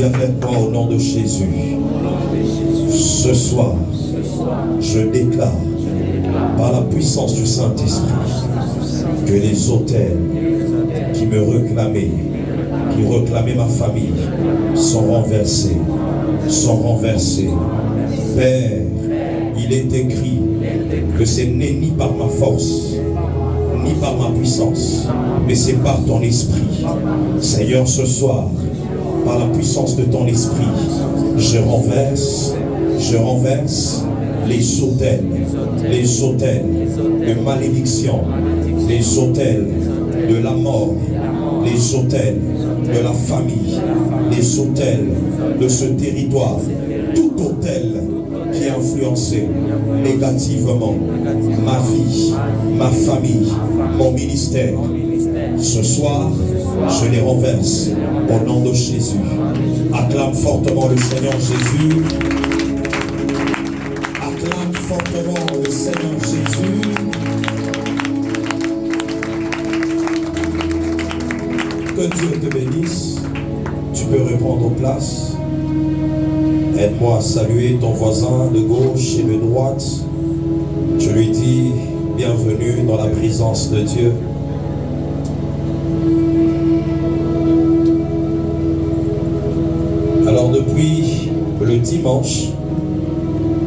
Dis avec moi au nom de Jésus. Ce soir, je déclare par la puissance du Saint-Esprit que les autels qui me réclamaient, qui réclamaient ma famille, sont renversés. Sont renversés. Père, il est écrit que ce n'est ni par ma force, ni par ma puissance, mais c'est par ton esprit. Seigneur, ce soir, par la puissance de ton esprit, je renverse les autels de malédiction, les autels de la mort, les autels de la famille, les autels de ce territoire, tout autel qui a influencé négativement ma vie, ma famille, mon ministère. Ce soir, je les renverse au nom de Jésus. Acclame fortement le Seigneur Jésus. Acclame fortement le Seigneur Jésus. Que Dieu te bénisse. Tu peux reprendre place. Aide-moi à saluer ton voisin de gauche et de droite. Je lui dis bienvenue dans la présence de Dieu. Alors depuis le dimanche,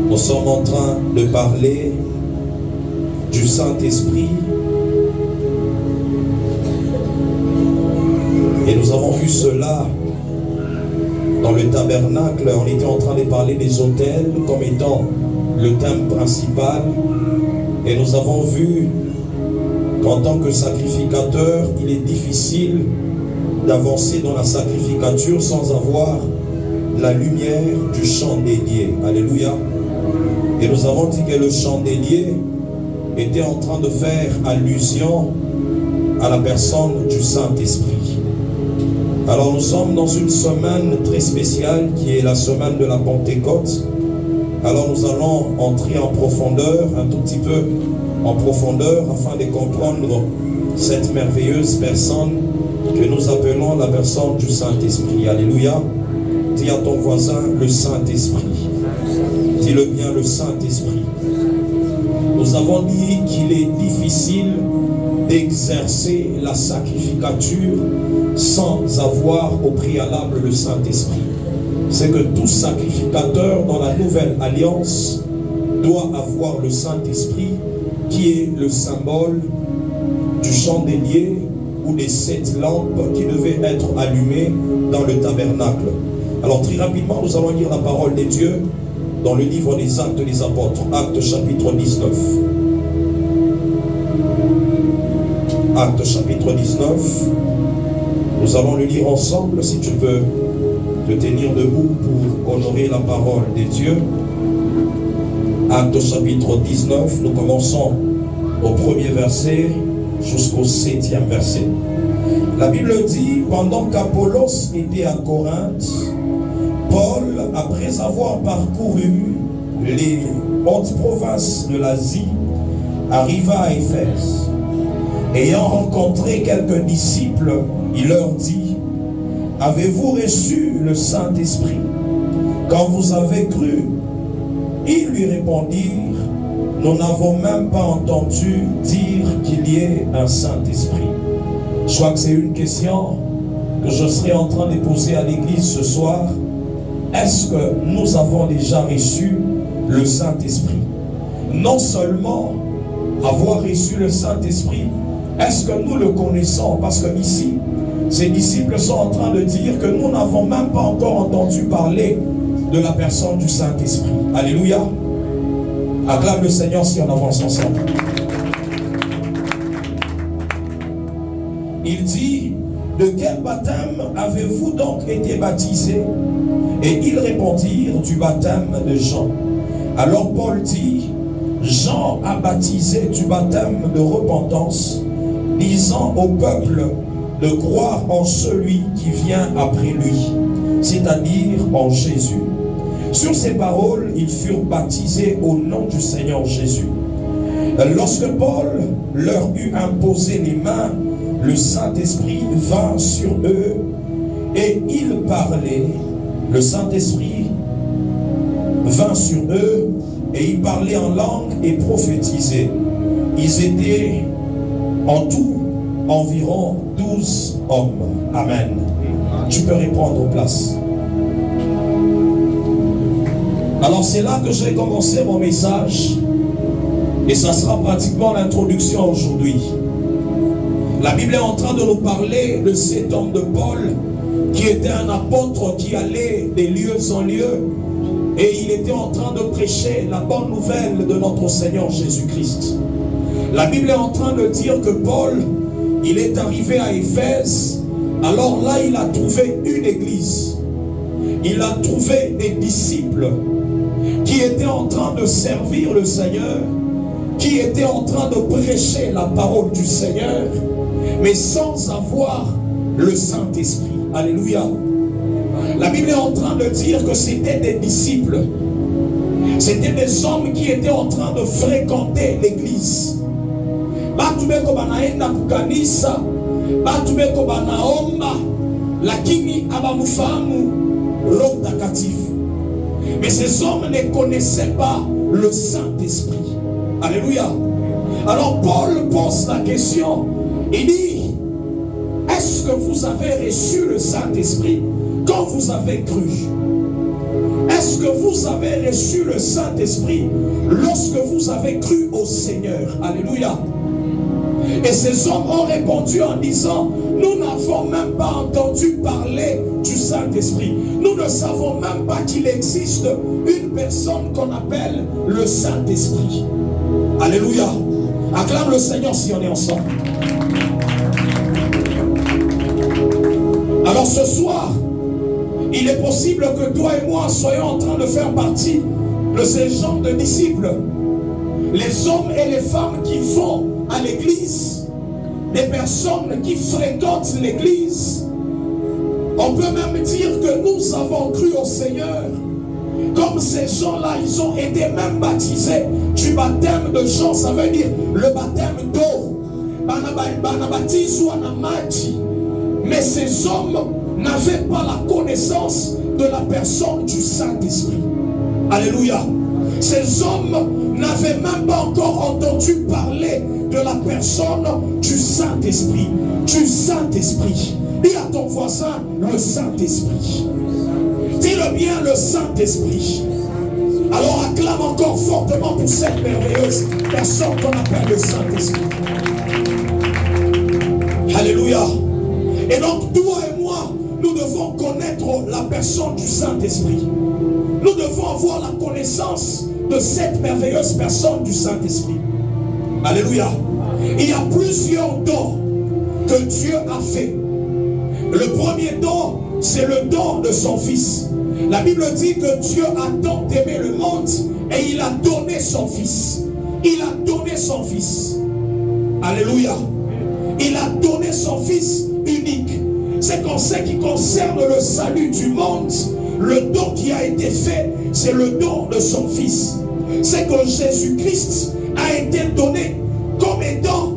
nous sommes en train de parler du Saint-Esprit. Et nous avons vu cela dans le tabernacle. On était en train de parler des autels comme étant le thème principal. Et nous avons vu qu'en tant que sacrificateur, il est difficile d'avancer dans la sacrificature sans avoir la lumière du chandelier. Alléluia. Et nous avons dit que le chandelier était en train de faire allusion à la personne du Saint-Esprit. Alors nous sommes dans une semaine très spéciale qui est la semaine de la Pentecôte. Alors nous allons entrer en profondeur, un tout petit peu en profondeur, afin de comprendre cette merveilleuse personne que nous appelons la personne du Saint-Esprit. Alléluia. Dis à ton voisin le Saint-Esprit. Dis-le bien, le Saint-Esprit. Nous avons dit qu'il est difficile d'exercer la sacrificature sans avoir au préalable le Saint-Esprit. C'est que tout sacrificateur dans la nouvelle alliance doit avoir le Saint-Esprit qui est le symbole du chandelier ou des 7 lampes qui devaient être allumées dans le tabernacle. Alors très rapidement, nous allons lire la parole de Dieu dans le livre des Actes des Apôtres, Actes chapitre 19. Actes chapitre 19. Nous allons le lire ensemble, si tu peux te tenir debout pour honorer la parole de Dieu. Actes chapitre 19, nous commençons au premier verset jusqu'au 7e verset. La Bible dit, pendant qu'Apollos était à Corinthe, Paul, après avoir parcouru les hautes provinces de l'Asie, arriva à Éphèse. Ayant rencontré quelques disciples, il leur dit, avez-vous reçu le Saint-Esprit quand vous avez cru? Ils lui répondirent, nous n'avons même pas entendu dire qu'il y ait un Saint-Esprit. Je crois que c'est une question que je serai en train de poser à l'église ce soir. Est-ce que nous avons déjà reçu le Saint-Esprit? Non seulement avoir reçu le Saint-Esprit, est-ce que nous le connaissons? Parce que ici, ces disciples sont en train de dire que nous n'avons même pas encore entendu parler de la personne du Saint-Esprit. Alléluia. Acclame le Seigneur si on avance ensemble. Il dit, de quel baptême avez-vous donc été baptisés? Et ils répondirent, du baptême de Jean. Alors Paul dit, Jean a baptisé du baptême de repentance, disant au peuple de croire en celui qui vient après lui, c'est-à-dire en Jésus. Sur ces paroles, ils furent baptisés au nom du Seigneur Jésus. Lorsque Paul leur eut imposé les mains, le Saint-Esprit vint sur eux et ils parlaient le Saint-Esprit vint sur eux et ils parlaient en langue et prophétisaient. Ils étaient en tout environ 12 hommes. Amen. Tu peux reprendre place. Alors c'est là que j'ai commencé mon message et ça sera pratiquement l'introduction aujourd'hui. La Bible est en train de nous parler de cet homme de Paul qui était un apôtre qui allait des lieux en lieux et il était en train de prêcher la bonne nouvelle de notre Seigneur Jésus-Christ. La Bible est en train de dire que Paul, il est arrivé à Éphèse. Alors là, il a trouvé une église. Il a trouvé des disciples qui étaient en train de servir le Seigneur, qui étaient en train de prêcher la parole du Seigneur, mais sans avoir le Saint-Esprit. Alléluia. La Bible est en train de dire que c'était des disciples. C'était des hommes qui étaient en train de fréquenter l'église. Batumeko banaenda kukanisa, batumeko banaomba, lakini abamufahamu Roho Mtakatifu. Mais ces hommes ne connaissaient pas le Saint-Esprit. Alléluia. Alors Paul pose la question. Il dit, est-ce que vous avez reçu le Saint-Esprit quand vous avez cru? Est-ce que vous avez reçu le Saint-Esprit lorsque vous avez cru au Seigneur? Alléluia. Et ces hommes ont répondu en disant, nous n'avons même pas entendu parler du Saint-Esprit. Nous ne savons même pas qu'il existe une personne qu'on appelle le Saint-Esprit. Alléluia. Acclame le Seigneur si on est ensemble. Alors ce soir, il est possible que toi et moi soyons en train de faire partie de ces gens de disciples. Les hommes et les femmes qui vont à l'église, des personnes qui fréquentent l'église. On peut même dire que nous avons cru au Seigneur. Comme ces gens-là, ils ont été même baptisés du baptême de Jean, ça veut dire le baptême d'eau. Mais ces hommes n'avaient pas la connaissance de la personne du Saint-Esprit. Alléluia. Ces hommes n'avaient même pas encore entendu parler de la personne du Saint-Esprit. Du Saint-Esprit. Dis à ton voisin, le Saint-Esprit. Dis-le bien, le Saint-Esprit. Alors acclame encore fortement pour cette merveilleuse personne qu'on appelle le Saint-Esprit. Alléluia. Et donc toi et moi, nous devons connaître la personne du Saint-Esprit. Nous devons avoir la connaissance de cette merveilleuse personne du Saint-Esprit. Alléluia. Il y a plusieurs dons que Dieu a fait. Le premier don, c'est le don de son Fils. La Bible dit que Dieu a tant aimé le monde et il a donné son Fils. Il a donné son Fils. Alléluia. Il a donné son Fils unique. C'est qu'en ce qui concerne le salut du monde, le don qui a été fait, c'est le don de son Fils. C'est que Jésus-Christ a été donné comme étant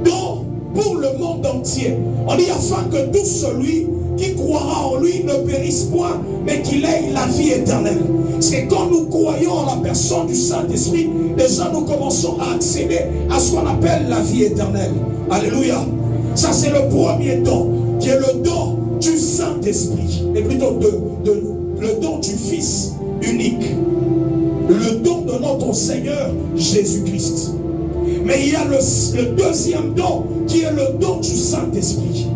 don pour le monde entier. On dit afin que tout celui qui croira en lui ne périsse point, mais qu'il ait la vie éternelle. C'est quand nous croyons en la personne du Saint-Esprit, déjà nous commençons à accéder à ce qu'on appelle la vie éternelle. Alléluia. Ça c'est le premier don, qui est le don du Saint-Esprit, et plutôt le don du Fils unique, le don de notre Seigneur Jésus-Christ. Mais il y a le deuxième don qui est le don du Saint-Esprit.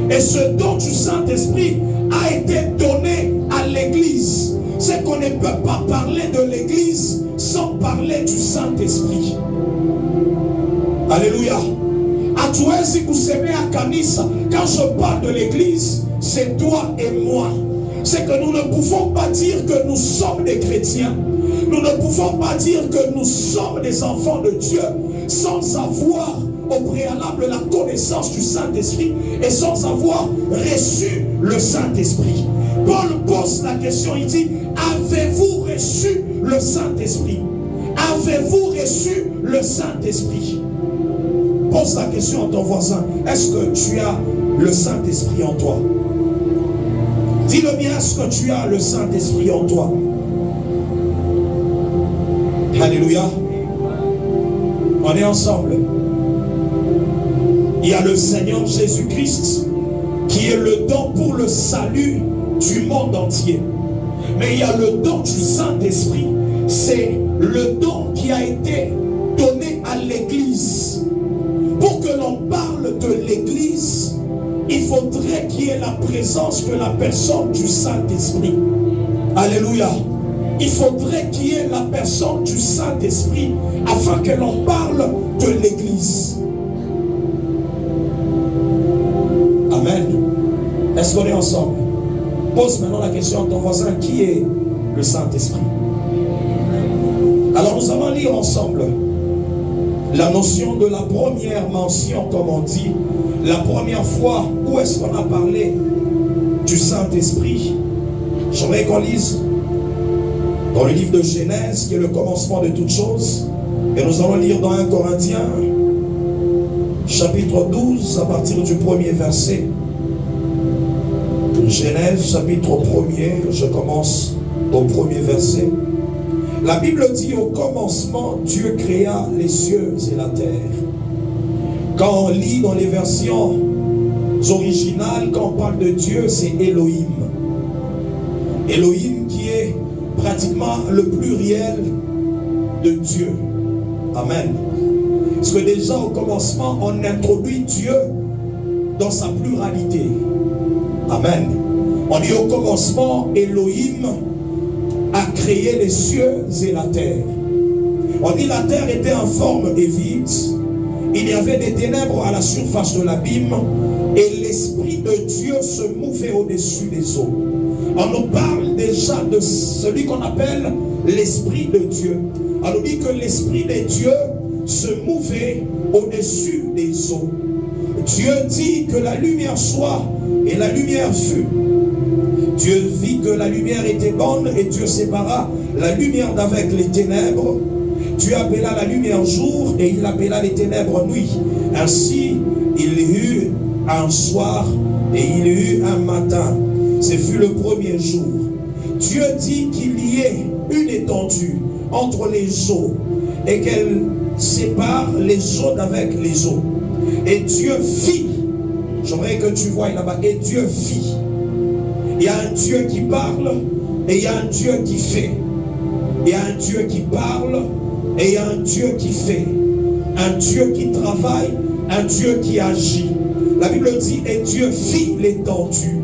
Et ce don du Saint-Esprit a été donné à l'Église. C'est qu'on ne peut pas parler de l'Église sans parler du Saint-Esprit. Alléluia. Hatuwezi kusemea kanisa. Quand je parle de l'Église, c'est toi et moi. C'est que nous ne pouvons pas dire que nous sommes des chrétiens. Nous ne pouvons pas dire que nous sommes des enfants de Dieu sans avoir au préalable la connaissance du Saint-Esprit et sans avoir reçu le Saint-Esprit. Paul pose la question, il dit, avez-vous reçu le Saint-Esprit? Avez-vous reçu le Saint-Esprit? Pose la question à ton voisin, est-ce que tu as le Saint-Esprit en toi? Dis-le bien, est-ce que tu as le Saint-Esprit en toi? Alléluia. On est ensemble. Il y a le Seigneur Jésus-Christ qui est le don pour le salut du monde entier. Mais il y a le don du Saint-Esprit. C'est le don qui a été donné à l'Église. Pour que l'on parle de l'Église, il faudrait qu'il y ait la présence de la personne du Saint-Esprit. Alléluia. Il faudrait qu'il y ait la personne du Saint-Esprit afin que l'on parle de l'Église. Amen. Est-ce qu'on est ensemble? Pose maintenant la question à ton voisin, qui est le Saint-Esprit? Alors nous allons lire ensemble la notion de la première mention, comme on dit, la première fois où est-ce qu'on a parlé du Saint-Esprit. J'aimerais qu'on lise dans le livre de Genèse, qui est le commencement de toutes choses, et nous allons lire dans 1 Corinthiens, chapitre 12, à partir du premier verset. Genèse, chapitre 1er, je commence au premier verset. La Bible dit: au commencement, Dieu créa les cieux et la terre. Quand on lit dans les versions originales, quand on parle de Dieu, c'est Elohim. Elohim qui est pratiquement le pluriel de Dieu. Amen. Parce que déjà au commencement, on introduit Dieu dans sa pluralité. Amen. On dit au commencement, Elohim a créé les cieux et la terre. On dit la terre était en forme et vide. Il y avait des ténèbres à la surface de l'abîme et l'Esprit de Dieu se mouvait au-dessus des eaux. On nous parle déjà de celui qu'on appelle l'Esprit de Dieu. On nous dit que l'Esprit de Dieu se mouvait au-dessus des eaux. Dieu dit que la lumière soit, et la lumière fut. Dieu vit que la lumière était bonne, et Dieu sépara la lumière d'avec les ténèbres. Dieu appela la lumière jour, et il appela les ténèbres nuit. Ainsi, il y eut un soir, et il y eut un matin. Ce fut le premier jour. Dieu dit qu'il y ait une étendue entre les eaux, et qu'elle sépare les eaux d'avec les eaux. Et Dieu fit. J'aimerais que tu vois là-bas. Et Dieu fit. Il y a un Dieu qui parle et il y a un Dieu qui fait. Il y a un Dieu qui parle et il y a un Dieu qui fait. Un Dieu qui travaille, un Dieu qui agit. La Bible dit: et Dieu fit l'étendue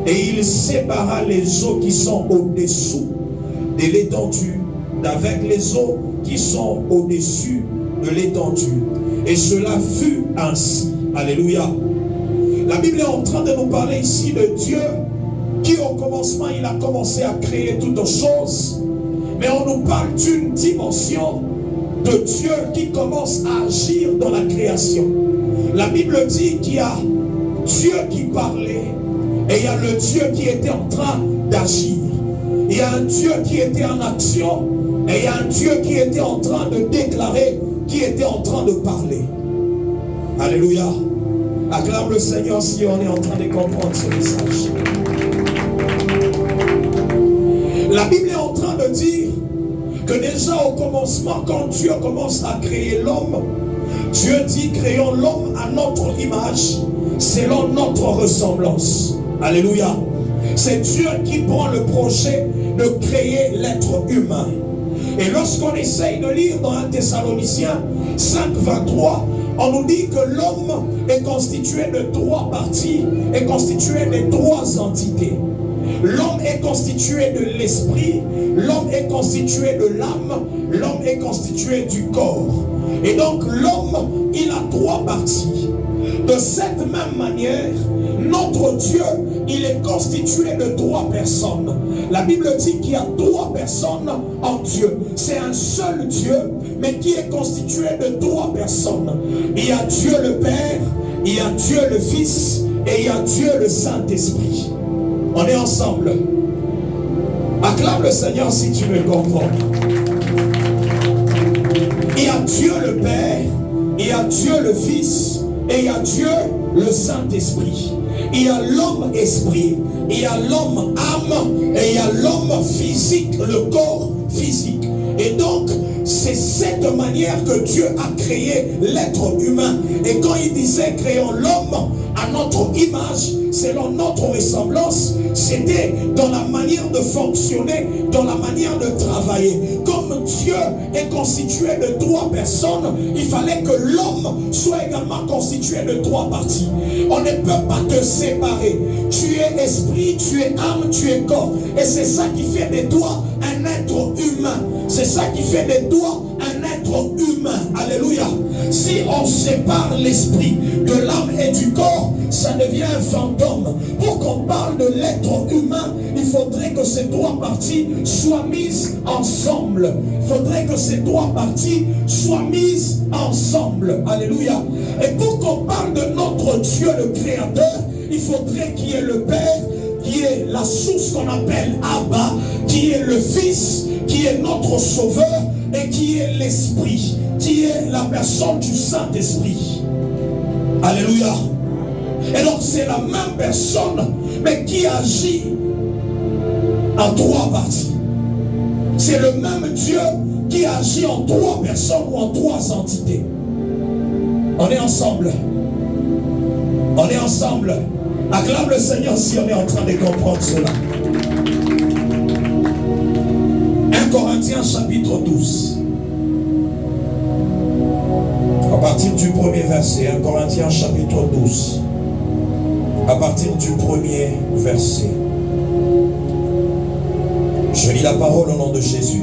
et il sépara les eaux qui sont au-dessous de l'étendue d'avec les eaux qui sont au-dessus de l'étendue. Et cela fut ainsi. Alléluia. La Bible est en train de nous parler ici de Dieu qui au commencement il a commencé à créer toutes choses. Mais on nous parle d'une dimension de Dieu qui commence à agir dans la création. La Bible dit qu'il y a Dieu qui parlait et il y a le Dieu qui était en train d'agir. Il y a un Dieu qui était en action et il y a un Dieu qui était en train de déclarer, qui était en train de parler. Alléluia. Acclame le Seigneur si on est en train de comprendre ce message. La Bible est en train de dire que déjà au commencement, quand Dieu commence à créer l'homme, Dieu dit: créons l'homme à notre image, selon notre ressemblance. Alléluia. C'est Dieu qui prend le projet de créer l'être humain. Et lorsqu'on essaye de lire dans 1 Thessaloniciens 5, 23, on nous dit que l'homme est constitué de 3 parties, est constitué de 3 entités. L'homme est constitué de l'esprit, l'homme est constitué de l'âme, l'homme est constitué du corps. Et donc l'homme, il a 3 parties. De cette même manière, notre Dieu, il est constitué de 3 personnes. La Bible dit qu'il y a 3 personnes en Dieu. C'est un seul Dieu, mais qui est constitué de 3 personnes. Il y a Dieu le Père, il y a Dieu le Fils, et il y a Dieu le Saint-Esprit. On est ensemble. Acclame le Seigneur si tu me comprends. Il y a Dieu le Père, il y a Dieu le Fils, et il y a Dieu le Saint-Esprit. Il y a l'homme esprit, il y a l'homme âme et il y a l'homme physique, le corps physique. Et donc, c'est cette manière que Dieu a créé l'être humain. Et quand il disait créons l'homme à notre image, selon notre ressemblance, c'était dans la manière de fonctionner, dans la manière de travailler. Comme Dieu est constitué de 3 personnes, il fallait que l'homme soit également constitué de 3 parties. On ne peut pas te séparer. Tu es esprit, tu es âme, tu es corps. Et c'est ça qui fait de toi un être humain. C'est ça qui fait de toi un être humain. Alléluia. Si on sépare l'esprit de l'âme et du corps, ça devient un fantôme. Pour qu'on parle de l'être humain, il faudrait que ces 3 parties soient mises ensemble. Il faudrait que ces 3 parties soient mises ensemble. Alléluia. Et pour qu'on parle de notre Dieu, le Créateur, il faudrait qu'il y ait le Père, qui est la source qu'on appelle Abba, qui est le Fils, qui est notre Sauveur, et qui est l'Esprit, qui est la personne du Saint-Esprit. Alléluia. Et donc c'est la même personne, mais qui agit en 3 parties. C'est le même Dieu qui agit en 3 personnes ou en 3 entités. On est ensemble. On est ensemble. Acclame le Seigneur si on est en train de comprendre cela. 1 Corinthiens chapitre 12. À partir du premier verset. 1 Corinthiens chapitre 12. À partir du premier verset. Je lis la parole au nom de Jésus.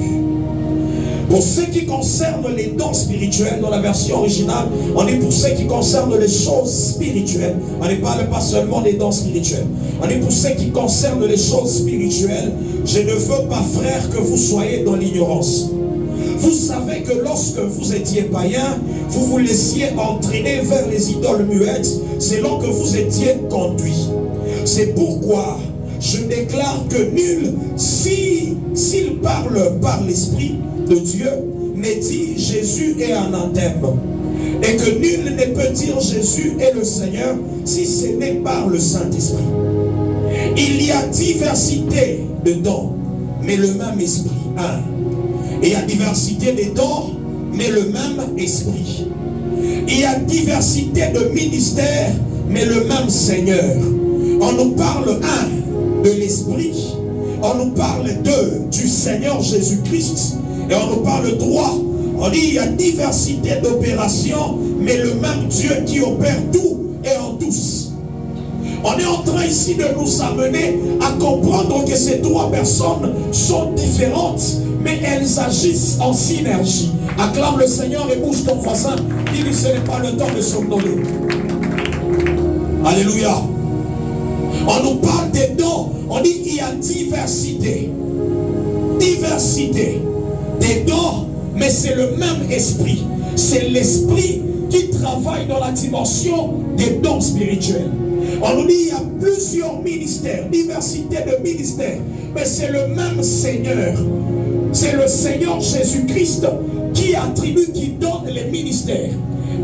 Pour ce qui concerne les dons spirituels, dans la version originale, on est pour ce qui concerne les choses spirituelles. On ne parle pas seulement des dons spirituels. On est pour ce qui concerne les choses spirituelles. Je ne veux pas, frères, que vous soyez dans l'ignorance. Vous savez que lorsque vous étiez païen, vous vous laissiez entraîner vers les idoles muettes selon que vous étiez conduits. C'est pourquoi je déclare que nul, s'il parle par l'Esprit de Dieu, ne dit Jésus est anathème. Et que nul ne peut dire Jésus est le Seigneur si ce n'est par le Saint-Esprit. Il y a diversité de dons, mais le même Esprit. Et il y a diversité de dons, mais le même Esprit. Il y a diversité de ministères, mais le même Seigneur. On nous parle de l'Esprit, on nous parle du Seigneur Jésus-Christ, et on nous parle 3. On dit il y a diversité d'opérations, mais le même Dieu qui opère tout et en tous. On est en train ici de nous amener à comprendre que ces 3 personnes sont différentes, mais elles agissent en synergie. Acclame le Seigneur et bouge ton voisin. Dis-lui, ce n'est pas le temps de somnoler. Alléluia. On nous parle des dons. On dit il y a diversité. Diversité des dons, mais c'est le même esprit. C'est l'esprit qui travaille dans la dimension des dons spirituels. On nous dit il y a plusieurs ministères, diversité de ministères, mais c'est le même Seigneur. C'est le Seigneur Jésus-Christ qui attribue, qui donne les ministères.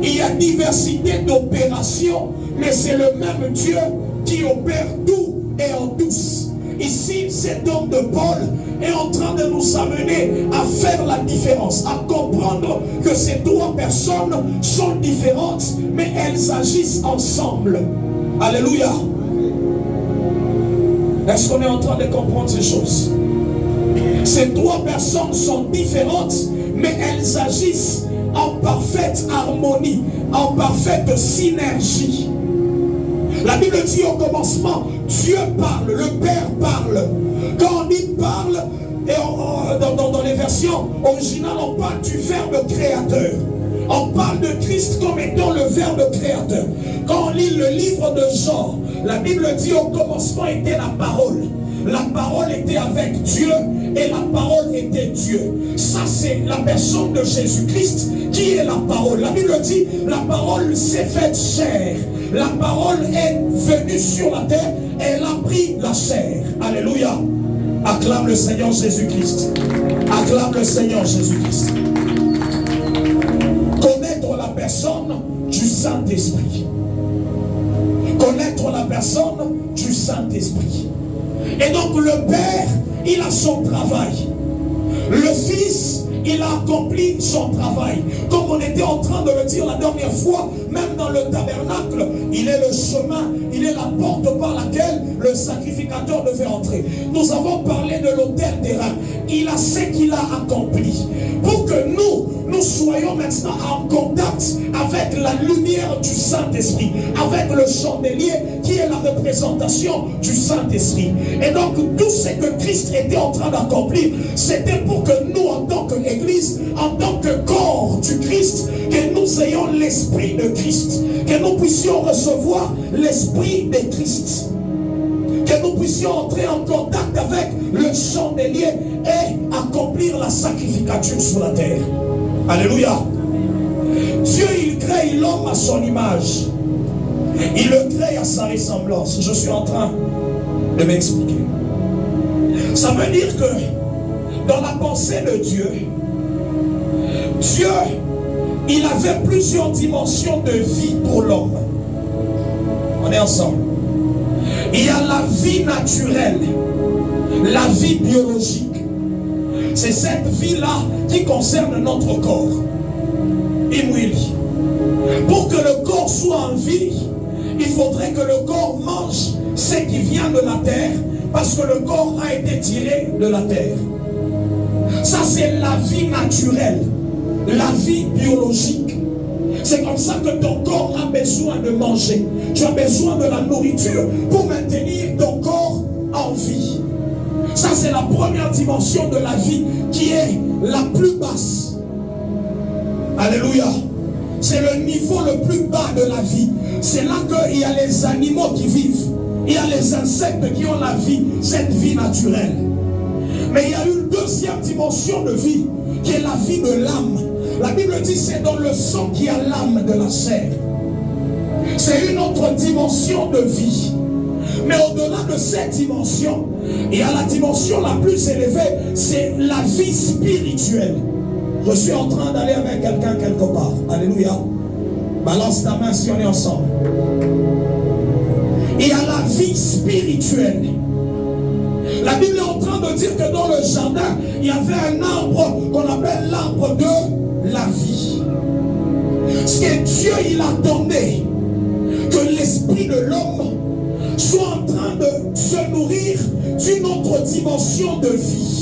Il y a diversité d'opérations, mais c'est le même Dieu qui opère tout et en tous. Ici, cet homme de Paul est en train de nous amener à faire la différence, à comprendre que ces 3 personnes sont différentes, mais elles agissent ensemble. Alléluia. Est-ce qu'on est en train de comprendre ces choses? Ces 3 personnes sont différentes, mais elles agissent en parfaite harmonie, en parfaite synergie. La Bible dit au commencement, Dieu parle, le Père parle. Quand on dit parle, et dans les versions originales, on parle du Verbe créateur. On parle de Christ comme étant le Verbe créateur. Quand on lit le livre de Jean, la Bible dit au commencement était la parole. La parole était avec Dieu et la parole était Dieu. Ça, c'est la personne de Jésus-Christ qui est la parole. La Bible dit la parole s'est faite chair. La parole est venue sur la terre et elle a pris la chair. Alléluia. Acclame le Seigneur Jésus-Christ. Acclame le Seigneur Jésus-Christ. Connaître la personne du Saint-Esprit. Connaître sur la personne du Saint-Esprit. Et donc le Père, il a son travail. Le Fils, il a accompli son travail. Comme on était en train de le dire la dernière fois, même dans le tabernacle, il est le chemin, il est la porte par laquelle le sacrificateur devait entrer. Nous avons parlé de l'autel des reins. Il a ce qu'il a accompli. Pour que nous soyons maintenant en contact avec la lumière du Saint-Esprit, avec le chandelier qui est la représentation du Saint-Esprit. Et donc tout ce que Christ était en train d'accomplir, c'était pour que nous, en tant qu'Église, en tant que corps du Christ, que nous ayons l'Esprit de Christ, que nous puissions recevoir l'Esprit de Christ, que nous puissions entrer en contact avec le chandelier et accomplir la sacrificature sur la terre. Alléluia. Dieu, il crée l'homme à son image. Il le crée à sa ressemblance. Je suis en train de m'expliquer. Ça veut dire que dans la pensée de Dieu, il avait plusieurs dimensions de vie pour l'homme. On est ensemble. Il y a la vie naturelle, la vie biologique. C'est cette vie-là qui concerne notre corps. Imouili. Pour que le corps soit en vie, il faudrait que le corps mange ce qui vient de la terre, parce que le corps a été tiré de la terre. Ça, c'est la vie naturelle, la vie biologique. C'est comme ça que ton corps a besoin de manger. Tu as besoin de la nourriture pour maintenir ton corps en vie. Ça, c'est la première dimension de la vie qui est la plus basse. Alléluia. C'est le niveau le plus bas de la vie. C'est là qu'il y a les animaux qui vivent. Il y a les insectes qui ont la vie, cette vie naturelle. Mais il y a une deuxième dimension de vie qui est la vie de l'âme. La Bible dit c'est dans le sang qu'il y a l'âme de la chair. C'est une autre dimension de vie. Mais au-delà de cette dimension, il y a la dimension la plus élevée, c'est la vie spirituelle. Je suis en train d'aller avec quelqu'un quelque part. Alléluia. Balance ta main si on est ensemble. Il y a la vie spirituelle. La Bible est en train de dire que dans le jardin, il y avait un arbre qu'on appelle l'arbre de la vie. Ce que Dieu, il attendait que l'esprit de l'homme soit en train de se nourrir d'une autre dimension de vie.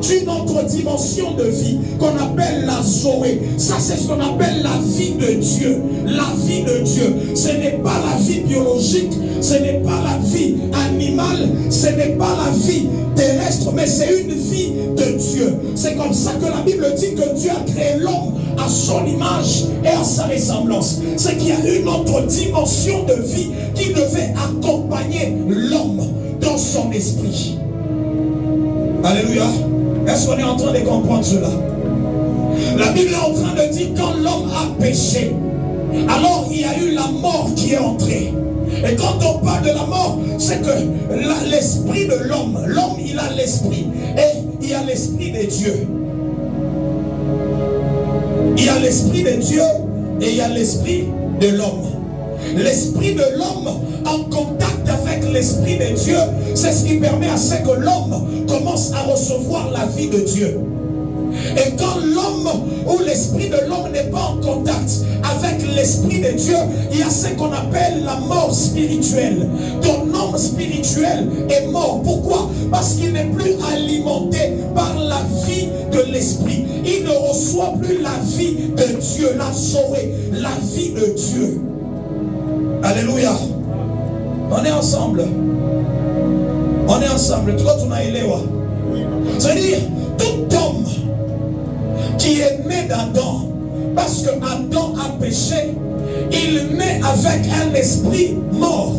D'une autre dimension de vie qu'on appelle la Zoé. Ça, c'est ce qu'on appelle la vie de Dieu. La vie de Dieu. Ce n'est pas la vie biologique, ce n'est pas la vie animale, ce n'est pas la vie terrestre, mais c'est une vie de Dieu. C'est comme ça que la Bible dit que Dieu a créé l'homme à son image et à sa ressemblance. C'est qu'il y a une autre dimension de vie qui devait accompagner l'homme dans son esprit. Alléluia. Est-ce qu'on est en train de comprendre cela? La Bible est en train de dire quand l'homme a péché, alors il y a eu la mort qui est entrée. Et quand on parle de la mort, c'est que l'esprit de l'homme, il a l'esprit et il y a l'esprit de Dieu. Il y a l'esprit de Dieu et il y a l'esprit de l'homme. L'esprit de l'homme en contact avec l'esprit de Dieu, c'est ce qui permet à ce que l'homme commence à recevoir la vie de Dieu. Et quand l'homme ou l'esprit de l'homme n'est pas en contact avec l'esprit de Dieu, il y a ce qu'on appelle la mort spirituelle. Ton homme spirituel est mort. Pourquoi? Parce qu'il n'est plus alimenté par la vie de l'esprit. Il ne reçoit plus la vie de Dieu, la Zoé, la vie de Dieu. Alléluia. On est ensemble. On est ensemble. C'est-à-dire, tout homme qui est né d'Adam, parce que Adam a péché, il naît avec un esprit mort.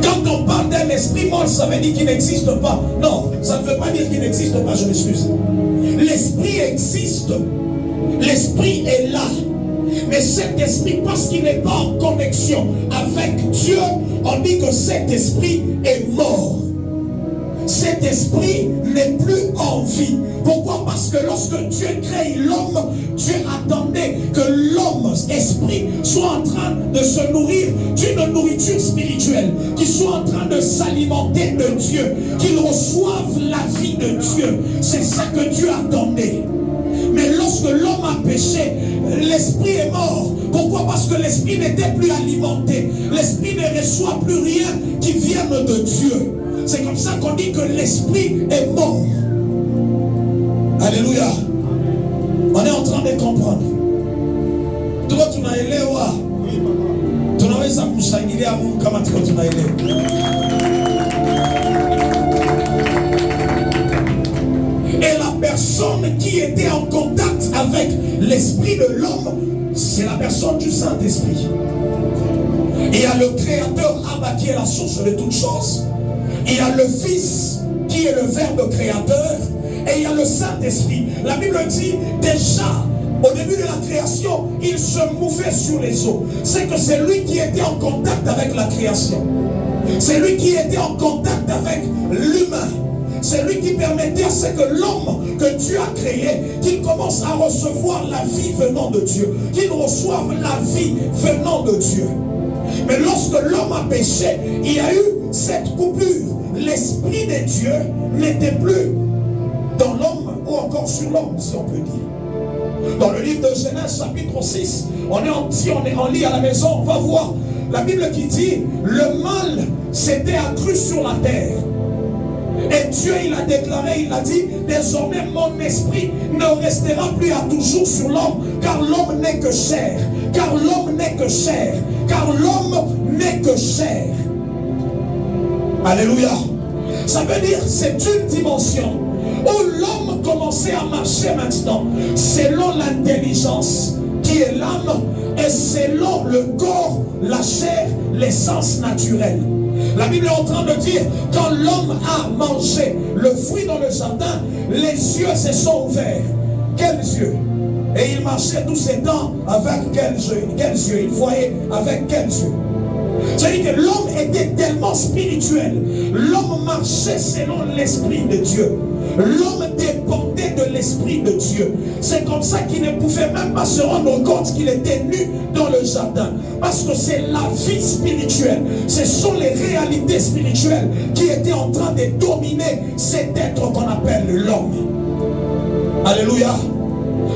Quand on parle d'un esprit mort, ça veut dire qu'il n'existe pas. Non, ça ne veut pas dire qu'il n'existe pas, je m'excuse. L'esprit existe. L'esprit est là. Mais cet esprit, parce qu'il n'est pas en connexion avec Dieu, on dit que cet esprit est mort. cet esprit n'est plus en vie. Pourquoi? Parce que lorsque Dieu crée l'homme, Dieu attendait que l'homme, esprit, soit en train de se nourrir d'une nourriture spirituelle, qu'il soit en train de s'alimenter de Dieu, qu'il reçoive la vie de Dieu. C'est ça que Dieu attendait. Mais lorsque l'homme a péché, l'esprit est mort. Pourquoi? Parce que l'esprit n'était plus alimenté. L'esprit ne reçoit plus rien qui vienne de Dieu. C'est comme ça qu'on dit que l'esprit est mort. Alléluia. On est en train de comprendre. Tuko tunaelewa. Tunaweza kumshangilia Mungu kama tuko tunaelewa. Et la personne qui était en contact avec l'esprit de l'homme, c'est la personne du Saint-Esprit. Il y a le Créateur Abba qui est la source de toutes choses. Il y a le Fils qui est le Verbe créateur. Et il y a le Saint-Esprit. La Bible dit déjà, au début de la création, il se mouvait sur les eaux. C'est que c'est lui qui était en contact avec la création. C'est lui qui était en contact avec l'humain. C'est lui qui permettait à ce que l'homme que Dieu a créé, qu'il commence à recevoir la vie venant de Dieu. Qu'il reçoive la vie venant de Dieu. Mais lorsque l'homme a péché, il y a eu cette coupure. L'esprit de Dieu n'était plus dans l'homme ou encore sur l'homme, si on peut dire. Dans le livre de Genèse chapitre 6, si on lit à la maison, on va voir la Bible qui dit le mal s'était accru sur la terre. Et Dieu, il a déclaré, il a dit, désormais mon esprit ne restera plus à toujours sur l'homme, car l'homme n'est que chair. Car l'homme n'est que chair. Car l'homme n'est que chair. Alléluia. Ça veut dire, c'est une dimension où l'homme commençait à marcher maintenant selon l'intelligence qui est l'âme et selon le corps, la chair, l'essence naturelle. La Bible est en train de dire, quand l'homme a mangé le fruit dans le jardin, les yeux se sont ouverts. Quels yeux? Et il marchait tous ces temps avec quels yeux? Il voyait avec quels yeux? C'est-à-dire que l'homme était tellement spirituel. L'homme marchait selon l'esprit de Dieu. L'homme dépendait de l'esprit de Dieu. C'est comme ça qu'il ne pouvait même pas se rendre compte qu'il était nu dans le jardin. Parce que c'est la vie spirituelle. Ce sont les réalités spirituelles qui étaient en train de dominer cet être qu'on appelle l'homme. Alléluia.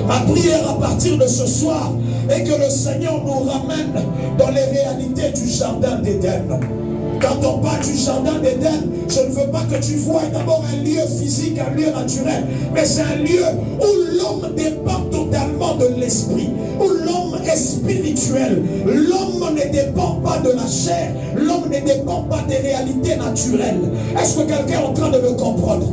Ma prière à partir de ce soir est que le Seigneur nous ramène dans les réalités du jardin d'Éden. Quand on parle du jardin d'Éden, je ne veux pas que tu vois d'abord un lieu physique, un lieu naturel, mais c'est un lieu où l'homme dépend totalement de l'esprit, où l'homme est spirituel. L'homme ne dépend pas de la chair, l'homme ne dépend pas des réalités naturelles. Est-ce que quelqu'un est en train de me comprendre?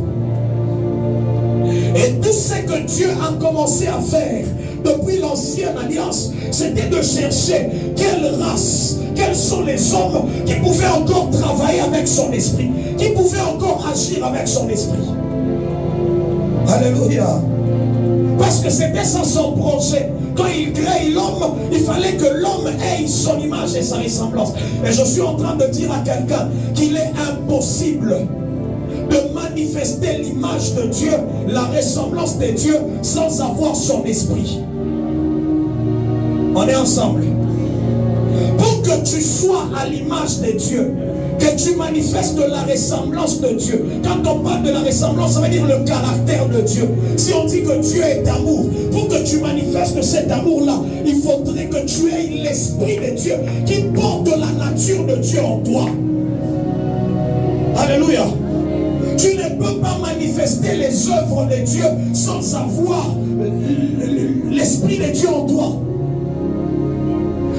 Et tout ce que Dieu a commencé à faire depuis l'ancienne alliance, c'était de chercher quelle race, quels sont les hommes qui pouvaient encore travailler avec son esprit, qui pouvaient encore agir avec son esprit. Alléluia. Parce que c'était ça son projet. Quand il crée l'homme, il fallait que l'homme ait son image et sa ressemblance. Et je suis en train de dire à quelqu'un qu'il est impossible de manifester l'image de Dieu, la ressemblance de Dieu, sans avoir son esprit. On est ensemble. Pour que tu sois à l'image de Dieu, que tu manifestes la ressemblance de Dieu. Quand on parle de la ressemblance, ça veut dire le caractère de Dieu. Si on dit que Dieu est amour, pour que tu manifestes cet amour-là, il faudrait que tu aies l'esprit de Dieu qui porte la nature de Dieu en toi. Alléluia. Tu ne peux pas manifester les œuvres de Dieu sans avoir l'esprit de Dieu en toi.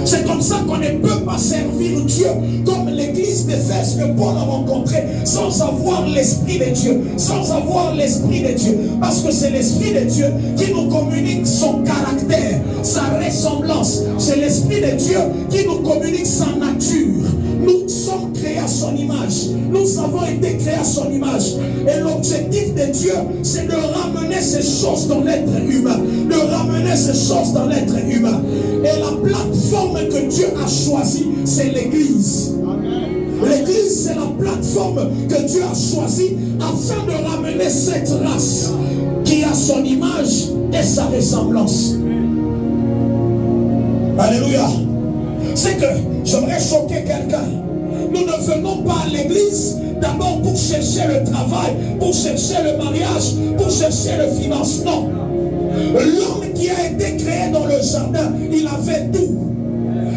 C'est comme ça qu'on ne peut pas servir Dieu comme l'église d'Éphèse que Paul a rencontré sans avoir l'esprit de Dieu, sans avoir l'esprit de Dieu. Parce que c'est l'esprit de Dieu qui nous communique son caractère, sa ressemblance. C'est l'esprit de Dieu qui nous communique sa nature. Nous sommes créés à son image. Nous avons été créés à son image. Et l'objectif de Dieu, c'est de ramener ces choses dans l'être humain. De ramener ces choses dans l'être humain. Et la plateforme que Dieu a choisie, c'est l'église. L'église, c'est la plateforme forme que Dieu a choisie afin de ramener cette race qui a son image et sa ressemblance. Alléluia. C'est que j'aimerais choquer quelqu'un. Nous ne venons pas à l'église d'abord pour chercher le travail, pour chercher le mariage, pour chercher le financement. L'homme qui a été créé dans le jardin, il avait tout.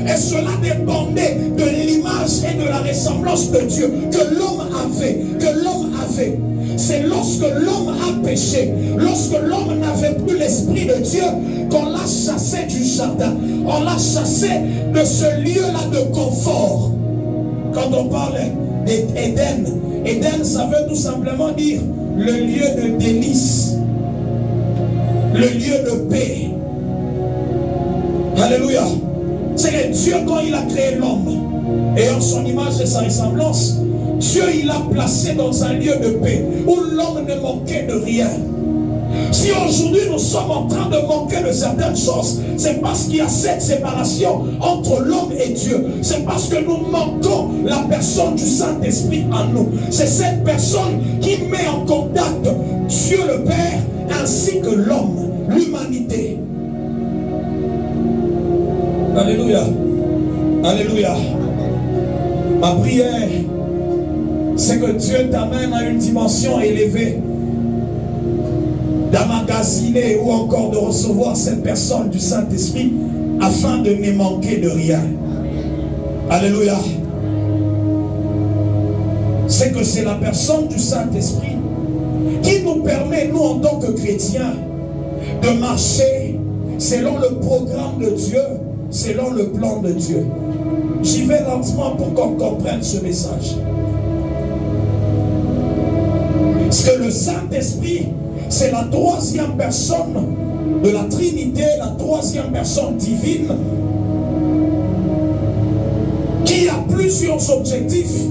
Et cela dépendait de l'image et de la ressemblance de Dieu que l'homme avait. C'est lorsque l'homme a péché, lorsque l'homme n'avait plus l'esprit de Dieu, qu'on l'a chassé du jardin, on l'a chassé de ce lieu-là de confort. Quand on parle d'Éden, Éden, ça veut tout simplement dire le lieu de délice, le lieu de paix. Alléluia. C'est que Dieu, quand il a créé l'homme, ayant son image et sa ressemblance, Dieu, il a placé dans un lieu de paix où l'homme ne manquait de rien. Si aujourd'hui nous sommes en train de manquer de certaines choses, c'est parce qu'il y a cette séparation entre l'homme et Dieu. C'est parce que nous manquons la personne du Saint-Esprit en nous. C'est cette personne qui met en contact Dieu le Père ainsi que l'homme, l'humanité. Alléluia. Alléluia. Ma prière, c'est que Dieu t'amène à une dimension élevée, d'emmagasiner ou encore de recevoir cette personne du Saint-Esprit afin de ne manquer de rien. Alléluia. C'est que c'est la personne du Saint-Esprit qui nous permet, nous en tant que chrétiens, de marcher selon le programme de Dieu, selon le plan de Dieu. J'y vais lentement pour qu'on comprenne ce message. Parce que le Saint-Esprit, c'est la troisième personne de la Trinité, la troisième personne divine, qui a plusieurs objectifs,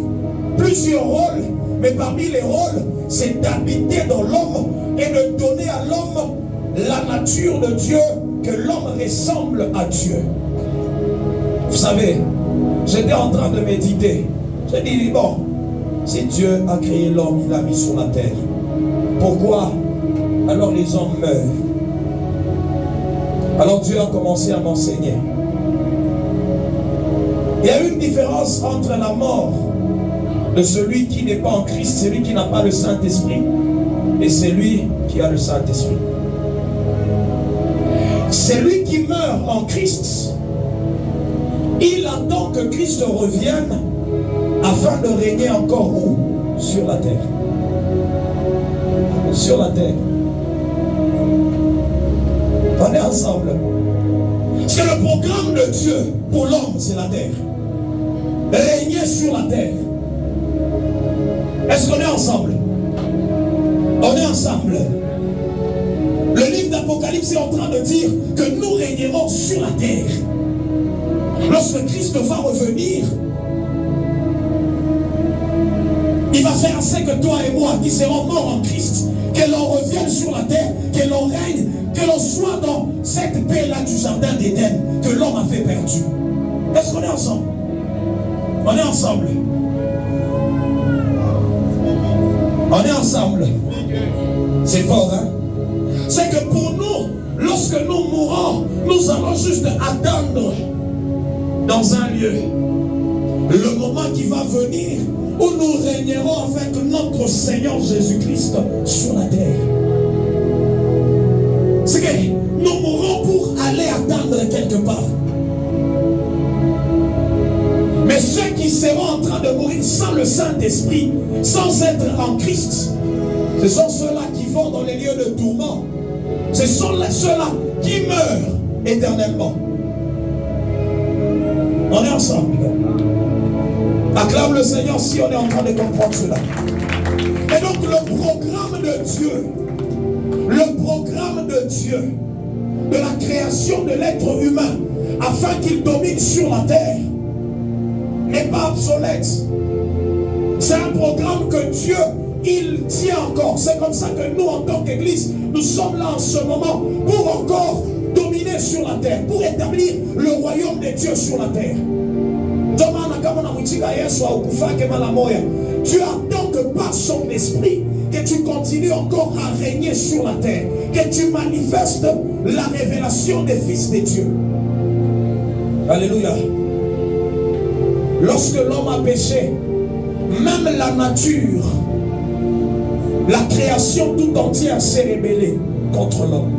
plusieurs rôles, mais parmi les rôles, c'est d'habiter dans l'homme et de donner à l'homme la nature de Dieu, que l'homme ressemble à Dieu. Vous savez, j'étais en train de méditer. J'ai dit, bon, si Dieu a créé l'homme, il l'a mis sur la terre, pourquoi alors les hommes meurent? Alors Dieu a commencé à m'enseigner. Il y a une différence entre la mort de celui qui n'est pas en Christ, celui qui n'a pas le Saint-Esprit, et celui qui a le Saint-Esprit. Celui qui meurt en Christ, il attend que Christ revienne afin de régner encore où? Sur la terre. Sur la terre. On est ensemble. C'est le programme de Dieu pour l'homme, c'est la terre. Régner sur la terre. Est-ce qu'on est ensemble? On est ensemble. Le livre d'Apocalypse est en train de dire que nous régnerons sur la terre. Lorsque Christ va revenir, il va faire ainsi que toi et moi qui serons morts en Christ, que l'on revienne sur la terre, que l'on règne, que l'on soit dans cette paix-là du jardin d'Éden que l'homme avait perdu. Est-ce qu'on est ensemble? On est ensemble. On est ensemble. C'est fort, hein? C'est que pour nous, lorsque nous mourrons, nous allons juste attendre dans un lieu le moment qui va venir où nous régnerons avec notre Seigneur Jésus-Christ sur la terre. C'est que nous mourrons pour aller attendre quelque part. Mais ceux qui seront en train de mourir sans le Saint-Esprit, sans être en Christ, ce sont ceux-là qui vont dans les lieux de tourment. Ce sont ceux-là qui meurent éternellement. On est ensemble. Acclame le Seigneur si on est en train de comprendre cela. Et donc le programme de Dieu, de la création de l'être humain, afin qu'il domine sur la terre, n'est pas obsolète. C'est un programme que Dieu, il tient encore. C'est comme ça que nous, en tant qu'Église, nous sommes là en ce moment pour encore dominer sur la terre, pour établir le royaume de Dieu sur la terre. Tu attends que par son esprit, que tu continues encore à régner sur la terre, que tu manifestes la révélation des fils de Dieu. Alléluia. Lorsque l'homme a péché, même la nature, la création tout entière s'est rébellée contre l'homme.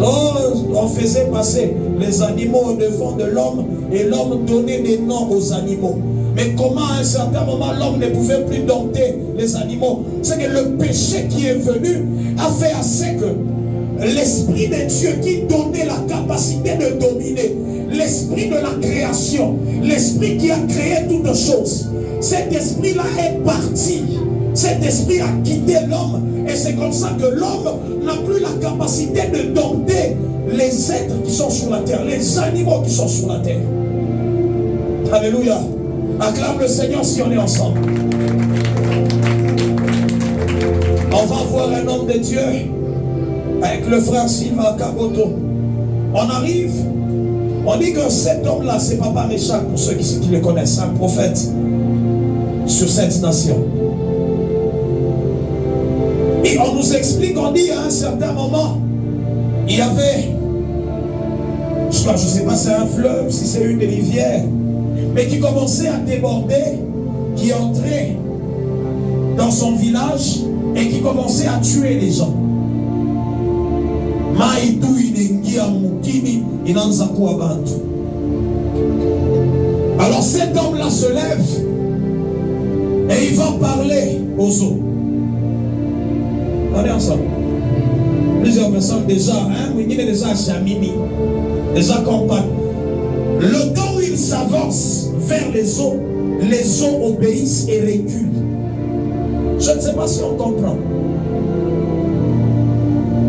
On faisait passer les animaux au devant de l'homme et l'homme donnait des noms aux animaux. Mais comment à un certain moment l'homme ne pouvait plus dompter les animaux? C'est que le péché qui est venu a fait assez que l'Esprit de Dieu qui donnait la capacité de dominer, l'Esprit de la création, l'Esprit qui a créé toutes choses, cet Esprit-là est parti. Cet Esprit a quitté l'homme et c'est comme ça que l'homme n'a plus la capacité de dompter les êtres qui sont sur la terre, les animaux qui sont sur la terre. Alléluia. Acclame le Seigneur si on est ensemble. On va voir un homme de Dieu avec le frère Sylvain Kaboto. On arrive, on dit que cet homme-là, c'est Papa Meshach, pour ceux qui le connaissent, un prophète sur cette nation. Et on nous explique, on dit à un certain moment, il y avait, je ne sais pas si c'est un fleuve, si c'est une rivière, mais qui commençait à déborder, qui entrait dans son village et qui commençait à tuer les gens. Alors cet homme-là se lève et il va parler aux eaux. On est ensemble. Plusieurs personnes déjà, il est déjà chamini, déjà compagne. Le temps où il s'avance vers les eaux obéissent et reculent. Je ne sais pas si on comprend.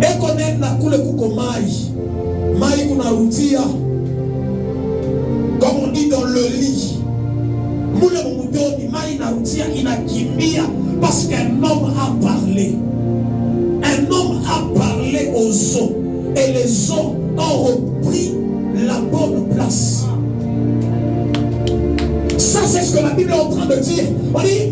Et qu'on est na kule kuko mai kuna rutia, comme on dit dans le lit. Moule mumudoni mai na rutia inakimbia parce qu'un homme a parlé. Un homme a parlé aux eaux et les eaux ont repris la bonne place. Ça, c'est ce que la Bible est en train de dire. On dit,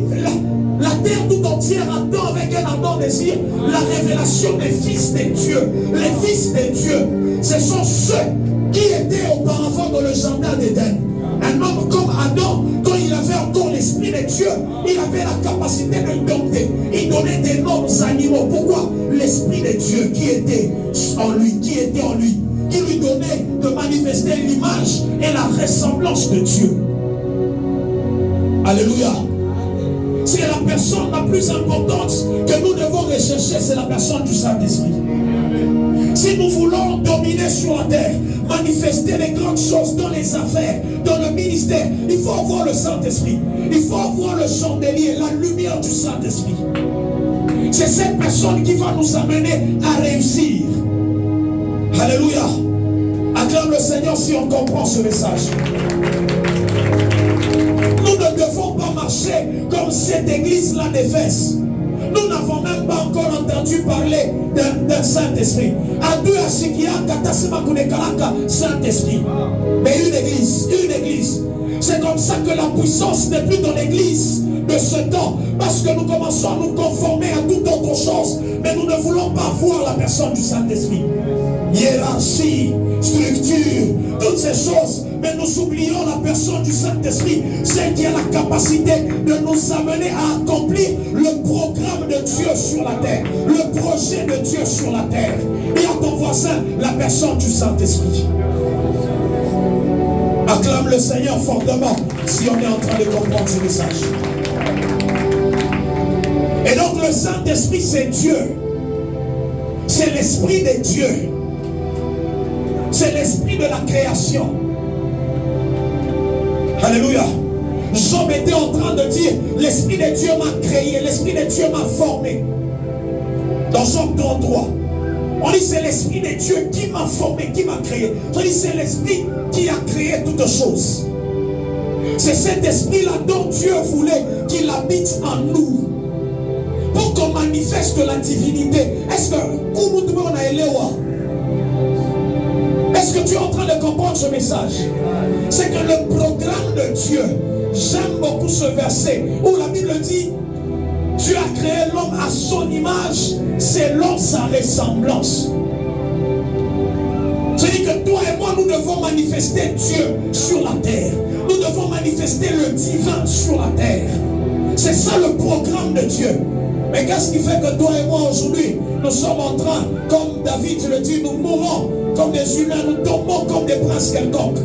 la terre tout entière attend avec un ardent désir la révélation des fils de Dieu. Les fils de Dieu, ce sont ceux qui étaient auparavant dans le jardin d'Éden. Un homme comme Adam, quand il avait encore l'esprit de Dieu, il avait la capacité de dompter. Il donnait des noms aux animaux. Pourquoi? L'esprit de Dieu qui était en lui, qui lui donnait de manifester l'image et la ressemblance de Dieu. Alléluia. C'est la personne la plus importante que nous devons rechercher, c'est la personne du Saint-Esprit. Si nous voulons dominer sur la terre, manifester les grandes choses dans les affaires, dans le ministère, il faut avoir le Saint-Esprit. Il faut avoir le chandelier, la lumière du Saint-Esprit. C'est cette personne qui va nous amener à réussir. Alléluia. Acclame le Seigneur si on comprend ce message. Nous ne devons pas marcher comme cette église-là d'Éphèse. Nous n'avons même pas encore entendu parler d'un Saint-Esprit. Saint-Esprit. Mais une église. C'est comme ça que la puissance n'est plus dans l'église de ce temps. Parce que nous commençons à nous conformer à toute autre chose. Mais nous ne voulons pas voir la personne du Saint-Esprit. Hiérarchie, structure, toutes ces choses. Mais nous oublions la personne du Saint-Esprit, celle qui a la capacité de nous amener à accomplir le programme de Dieu sur la terre, le projet de Dieu sur la terre. Et à ton voisin, la personne du Saint-Esprit. Acclame le Seigneur fortement si on est en train de comprendre ce message. Et donc le Saint-Esprit, c'est Dieu. C'est l'Esprit de Dieu. C'est l'Esprit de la création. Alléluia. Job était en train de dire, l'Esprit de Dieu m'a créé, l'Esprit de Dieu m'a formé. Dans Job 33, on dit c'est l'Esprit de Dieu qui m'a formé, qui m'a créé. On dit c'est l'Esprit qui a créé toutes choses. C'est cet Esprit-là dont Dieu voulait qu'il habite en nous. Pour qu'on manifeste la divinité. Est-ce que tu es en train de comprendre ce message? C'est que le programme de Dieu, j'aime beaucoup ce verset où la Bible dit, Dieu a créé l'homme à son image, selon sa ressemblance. C'est-à-dire que toi et moi, nous devons manifester Dieu sur la terre. Nous devons manifester le divin sur la terre. C'est ça le programme de Dieu. Mais qu'est-ce qui fait que toi et moi aujourd'hui, nous sommes en train, comme David le dit, nous mourons comme des humains, nous tombons comme des princes quelconques.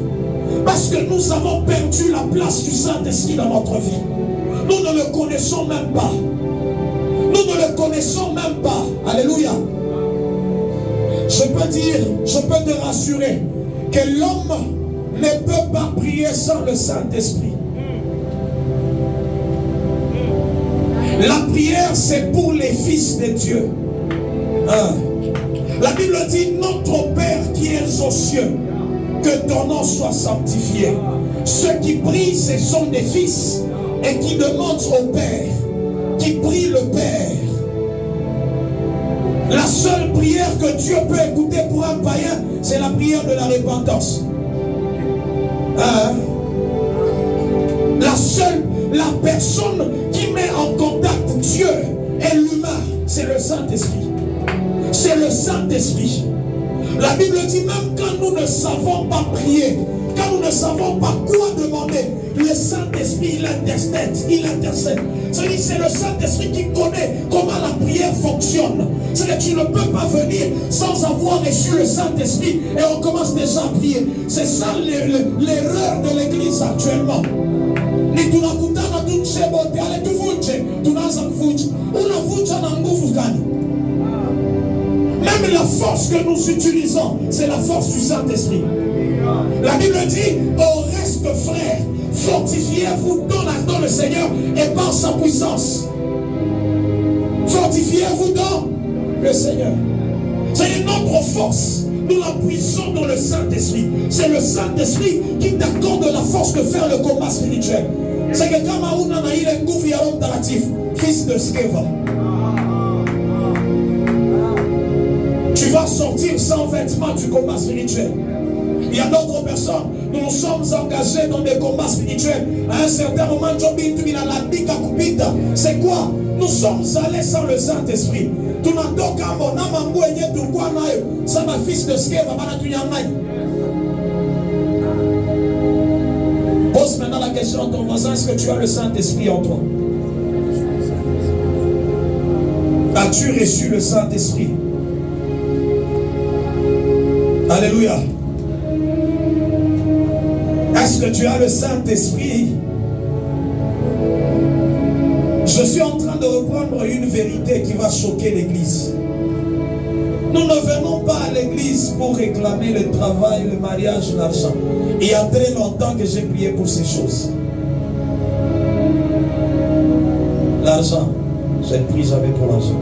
Parce que nous avons perdu la place du Saint-Esprit dans notre vie. Nous ne le connaissons même pas. Nous ne le connaissons même pas. Alléluia. Je peux te rassurer que l'homme ne peut pas prier sans le Saint-Esprit. La prière, c'est pour les fils de Dieu. La Bible dit, notre Père qui est aux cieux, que ton nom soit sanctifié. Ceux qui prient, ce sont des fils et qui demandent au Père, qui prient le Père. La seule prière que Dieu peut écouter pour un païen, c'est la prière de la repentance. La personne qui met en contact Dieu et l'humain, c'est le Saint-Esprit. C'est le Saint-Esprit. La Bible dit, même quand nous ne savons pas prier, quand nous ne savons pas quoi demander, le Saint-Esprit, il intercède. C'est le Saint-Esprit qui connaît comment la prière fonctionne. C'est que tu ne peux pas venir sans avoir reçu le Saint-Esprit et on commence déjà à prier. C'est ça l'erreur de l'église actuellement. Même la force que nous utilisons, c'est la force du Saint-Esprit. La Bible dit, au reste frères, fortifiez-vous dans le Seigneur et par sa puissance. Fortifiez-vous dans le Seigneur. C'est notre force. Nous la puissons dans le Saint-Esprit. C'est le Saint-Esprit qui t'accorde la force de faire le combat spirituel. C'est que quand Maouna Naïl est gouvernement narratif, fils de Skeva, tu vas sortir sans vêtements du combat spirituel. Il y a d'autres personnes, nous nous sommes engagés dans des combats spirituels. À un certain moment, c'est quoi? Nous sommes allés sans le Saint-Esprit. Ça m'a fils de Skeva. Pose maintenant la question à ton voisin, est-ce que tu as le Saint-Esprit en toi? As-tu reçu le Saint-Esprit? Alléluia. Est-ce que tu as le Saint-Esprit? Je suis en train de reprendre une vérité qui va choquer l'église. Nous ne venons pas à l'église pour réclamer le travail, le mariage, l'argent. Il y a très longtemps que j'ai prié pour ces choses. L'argent, je ne prie jamais pour l'argent.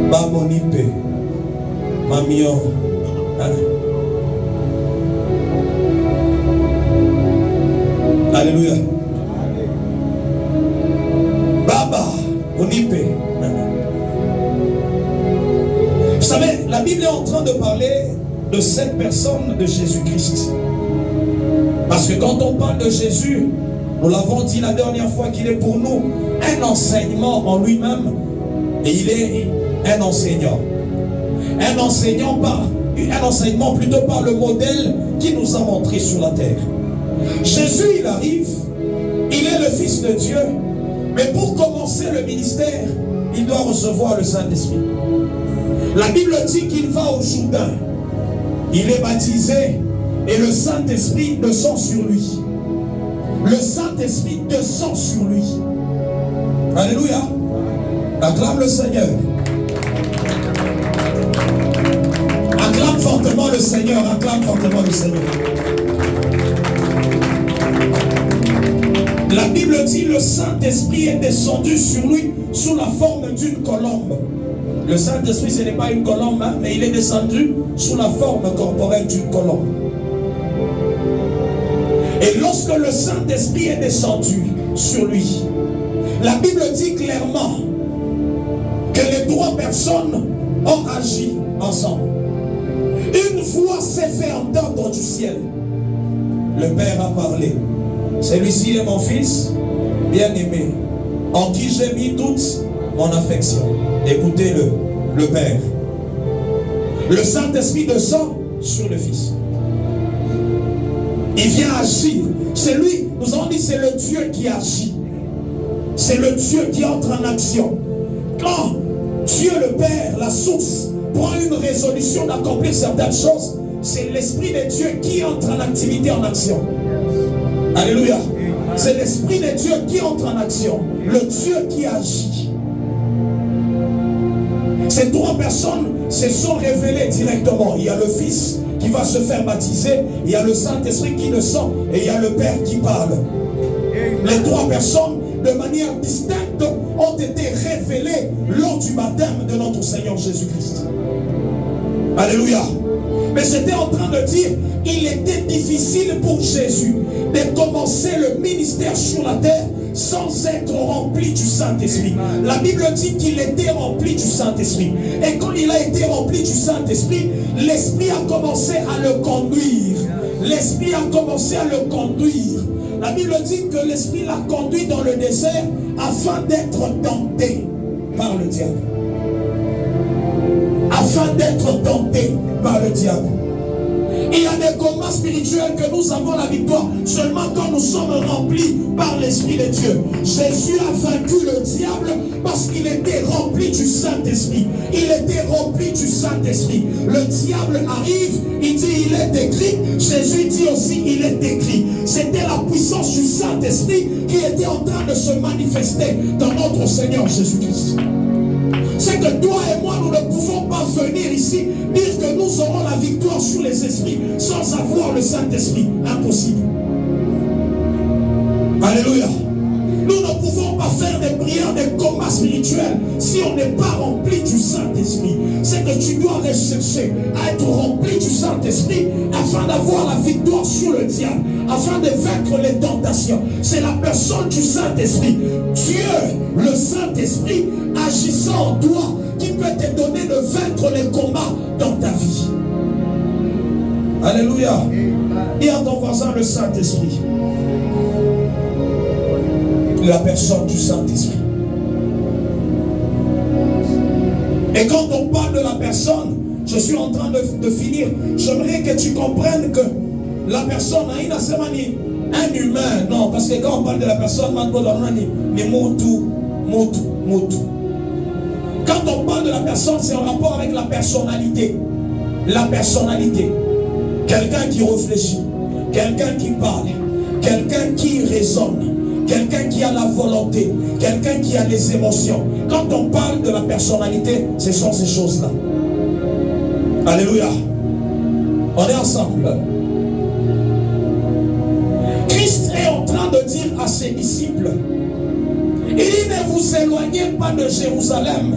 Babonipe, Mamio. Alléluia. Baba, Onipe. Vous savez, la Bible est en train de parler de cette personne de Jésus-Christ. Parce que quand on parle de Jésus, nous l'avons dit la dernière fois qu'il est pour nous un enseignement en lui-même. Et il est un enseignant. Un enseignement plutôt par le modèle qu'il nous a montré sur la terre. Jésus, il arrive, il est le Fils de Dieu, mais pour commencer le ministère, il doit recevoir le Saint-Esprit. La Bible dit qu'il va au Jourdain, il est baptisé et le Saint-Esprit descend sur lui. Le Saint-Esprit descend sur lui. Alléluia. Acclame le Seigneur. Acclame fortement le Seigneur. Acclame fortement le Seigneur. La Bible dit le Saint-Esprit est descendu sur lui sous la forme d'une colombe. Le Saint-Esprit, ce n'est pas une colombe, hein, mais il est descendu sous la forme corporelle d'une colombe. Et lorsque le Saint-Esprit est descendu sur lui, la Bible dit clairement que les trois personnes ont agi ensemble. Une voix s'est fait entendre du ciel. le Père a parlé. Celui-ci est mon Fils bien-aimé, en qui j'ai mis toute mon affection. Écoutez-le, le Père. Le Saint-Esprit descend sur le Fils. Il vient agir. C'est lui, nous avons dit, c'est le Dieu qui agit. C'est le Dieu qui entre en action. Quand Dieu le Père, la source, prend une résolution d'accomplir certaines choses, c'est l'Esprit de Dieu qui entre en activité, en action. Alléluia. C'est l'Esprit de Dieu qui entre en action. Le Dieu qui agit. Ces trois personnes se sont révélées directement. Il y a le Fils qui va se faire baptiser, il y a le Saint-Esprit qui descend et il y a le Père qui parle. Les trois personnes, de manière distincte, ont été révélées lors du baptême de notre Seigneur Jésus-Christ. Alléluia. Mais j'étais en train de dire, il était difficile pour Jésus de commencer le ministère sur la terre sans être rempli du Saint-Esprit. La Bible dit qu'il était rempli du Saint-Esprit. Et quand il a été rempli du Saint-Esprit, l'Esprit a commencé à le conduire. L'Esprit a commencé à le conduire. La Bible dit que l'Esprit l'a conduit dans le désert afin d'être tenté par le diable. Afin d'être tenté par le diable. Il y a des combats spirituels que nous avons la victoire seulement quand nous sommes remplis par l'Esprit de Dieu. Jésus a vaincu le diable parce qu'il était rempli du Saint-Esprit. Il était rempli du Saint-Esprit. Le diable arrive, il dit il est écrit. Jésus dit aussi il est écrit. C'était la puissance du Saint-Esprit qui était en train de se manifester dans notre Seigneur Jésus-Christ. C'est que toi et moi, nous ne pouvons pas venir ici dire que nous aurons la victoire sur les esprits sans avoir le Saint-Esprit. Impossible. Alléluia. Nous ne pouvons pas faire des prières, des combats spirituels si on n'est pas rempli du Saint-Esprit. C'est que tu dois rechercher à être rempli du Saint-Esprit afin d'avoir la victoire sur le diable, afin de vaincre les tentations. C'est la personne du Saint-Esprit. Dieu, le Saint-Esprit, agissant en toi, qui peut te donner de vaincre les combats dans ta vie. Alléluia. Dis à ton voisin le Saint-Esprit. La personne du Saint-Esprit. Et quand on parle de la personne, je suis en train de finir, j'aimerais que tu comprennes que la personne a un humain. Non, parce que quand on parle de la personne, quand on parle de la personne, c'est en rapport avec la personnalité. La personnalité. Quelqu'un qui réfléchit, quelqu'un qui parle, quelqu'un qui raisonne, quelqu'un qui a la volonté, quelqu'un qui a les émotions. Quand on parle de la personnalité, ce sont ces choses-là. Alléluia. On est ensemble. Christ est en train de dire à ses disciples, il dit ne vous éloignez pas de Jérusalem.